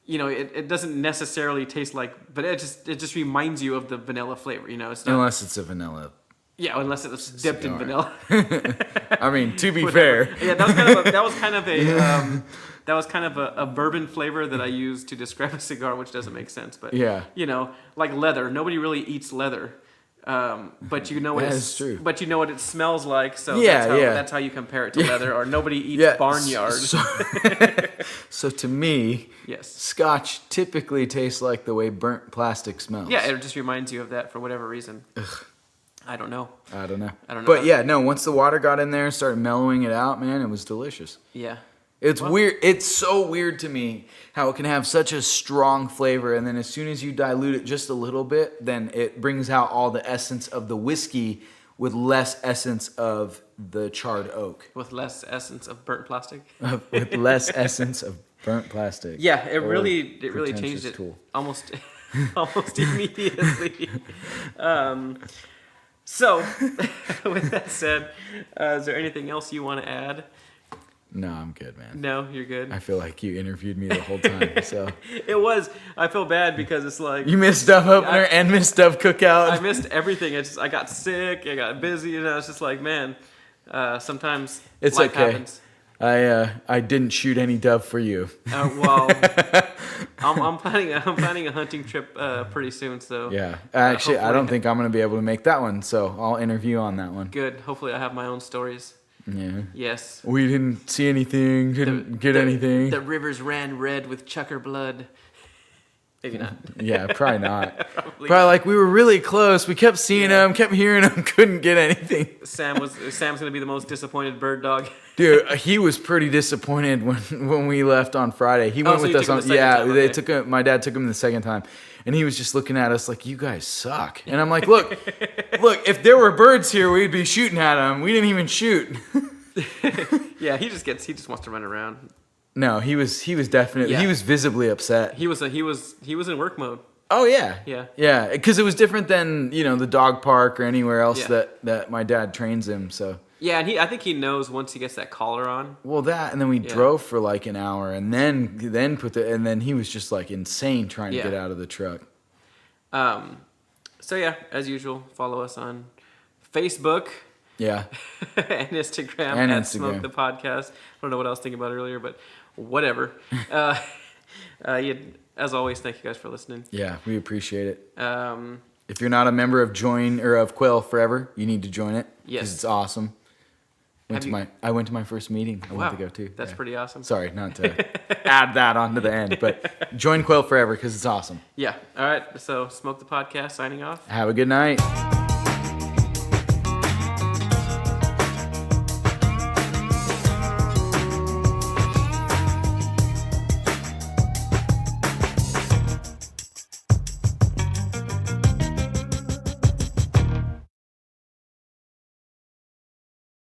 A: it doesn't necessarily taste like, but it just reminds you of the vanilla flavor. It's not,
B: Unless it's a vanilla.
A: yeah, unless it was dipped in
B: Cigar.
A: vanilla.
B: I mean, to be fair.
A: Yeah, that was kind of a bourbon flavor that I used to describe a cigar, which doesn't make sense. But
B: Yeah.
A: like leather. Nobody really eats leather, but you know what
B: That
A: it's
B: is true.
A: But you know what it smells like. So
B: Yeah,
A: that's how you compare it to leather. Or nobody eats barnyard.
B: So to me,
A: Yes.
B: Scotch typically tastes like the way burnt plastic smells.
A: Yeah, it just reminds you of that for whatever reason. I don't know.
B: I don't know.
A: But
B: yeah, no, once the water got in there and started mellowing it out, man, it was delicious.
A: Yeah.
B: It's weird. It's so weird to me how it can have such a strong flavor, and then as soon as you dilute it just a little bit, then it brings out all the essence of the whiskey with less essence of the charred oak.
A: With less essence of burnt plastic.
B: With less essence of burnt plastic.
A: Yeah, it
B: Or
A: really
B: pretentious
A: changed it
B: tool.
A: almost immediately. So, with that said, is there anything else you want to add?
B: No, I'm good, man.
A: No, you're good.
B: I feel like you interviewed me the whole time, so.
A: It was. I feel bad because it's like
B: You missed Stuff Opener and missed Stuff Cookout.
A: I missed everything. I got sick. I got busy, and I was just like, man. Sometimes
B: It's
A: life
B: okay.
A: happens.
B: I didn't shoot any dove for you.
A: Well, I'm planning a hunting trip pretty soon. So
B: Yeah, actually, I
A: hopefully-
B: don't think I'm gonna be able to make that one, so I'll interview on that one.
A: Good. Hopefully, I have my own stories.
B: Yeah.
A: Yes.
B: We didn't see anything, didn't get anything.
A: The rivers ran red with chucker blood. Maybe not.
B: Yeah, probably not.
A: Probably
B: Probably like we were really close. We kept seeing them, kept hearing them, couldn't get anything.
A: Sam's gonna be the most disappointed bird dog.
B: Dude, he was pretty disappointed when we left on Friday. He went
A: so
B: with
A: you
B: us
A: took him
B: on.
A: the second
B: Yeah,
A: time,
B: they
A: okay.
B: took him. My dad took him the second time, and he was just looking at us like, "You guys suck." And I'm like, "Look, if there were birds here, we'd be shooting at them. We didn't even shoot."
A: Yeah, he just wants to run around.
B: No, he was definitely he was visibly upset.
A: He was in work mode.
B: Oh yeah,
A: Yeah.
B: yeah, because it was different than the dog park or anywhere else
A: Yeah.
B: that my dad trains him. So
A: Yeah, and I think he knows once he gets that collar on.
B: well that, and then we drove for like an hour, and then and then he was just like insane trying to
A: Yeah.
B: get out of the truck.
A: So yeah, as usual, follow us on Facebook
B: Yeah,
A: and Instagram
B: And
A: at
B: Instagram.
A: Smoke the Podcast. I don't know what I was thinking about earlier, but whatever. As always, thank you guys for listening.
B: yeah, we appreciate it.
A: Um,
B: If you're not a member of of Quail Forever, you need to join it.
A: Yes.
B: Because it's awesome. I went to my first meeting. I
A: wow,
B: went to go too.
A: that's
B: Yeah.
A: pretty awesome.
B: Sorry, not to add that onto the end, but join Quail Forever because it's awesome.
A: Yeah. All right. So, Smoke the Podcast signing off.
B: Have a good night.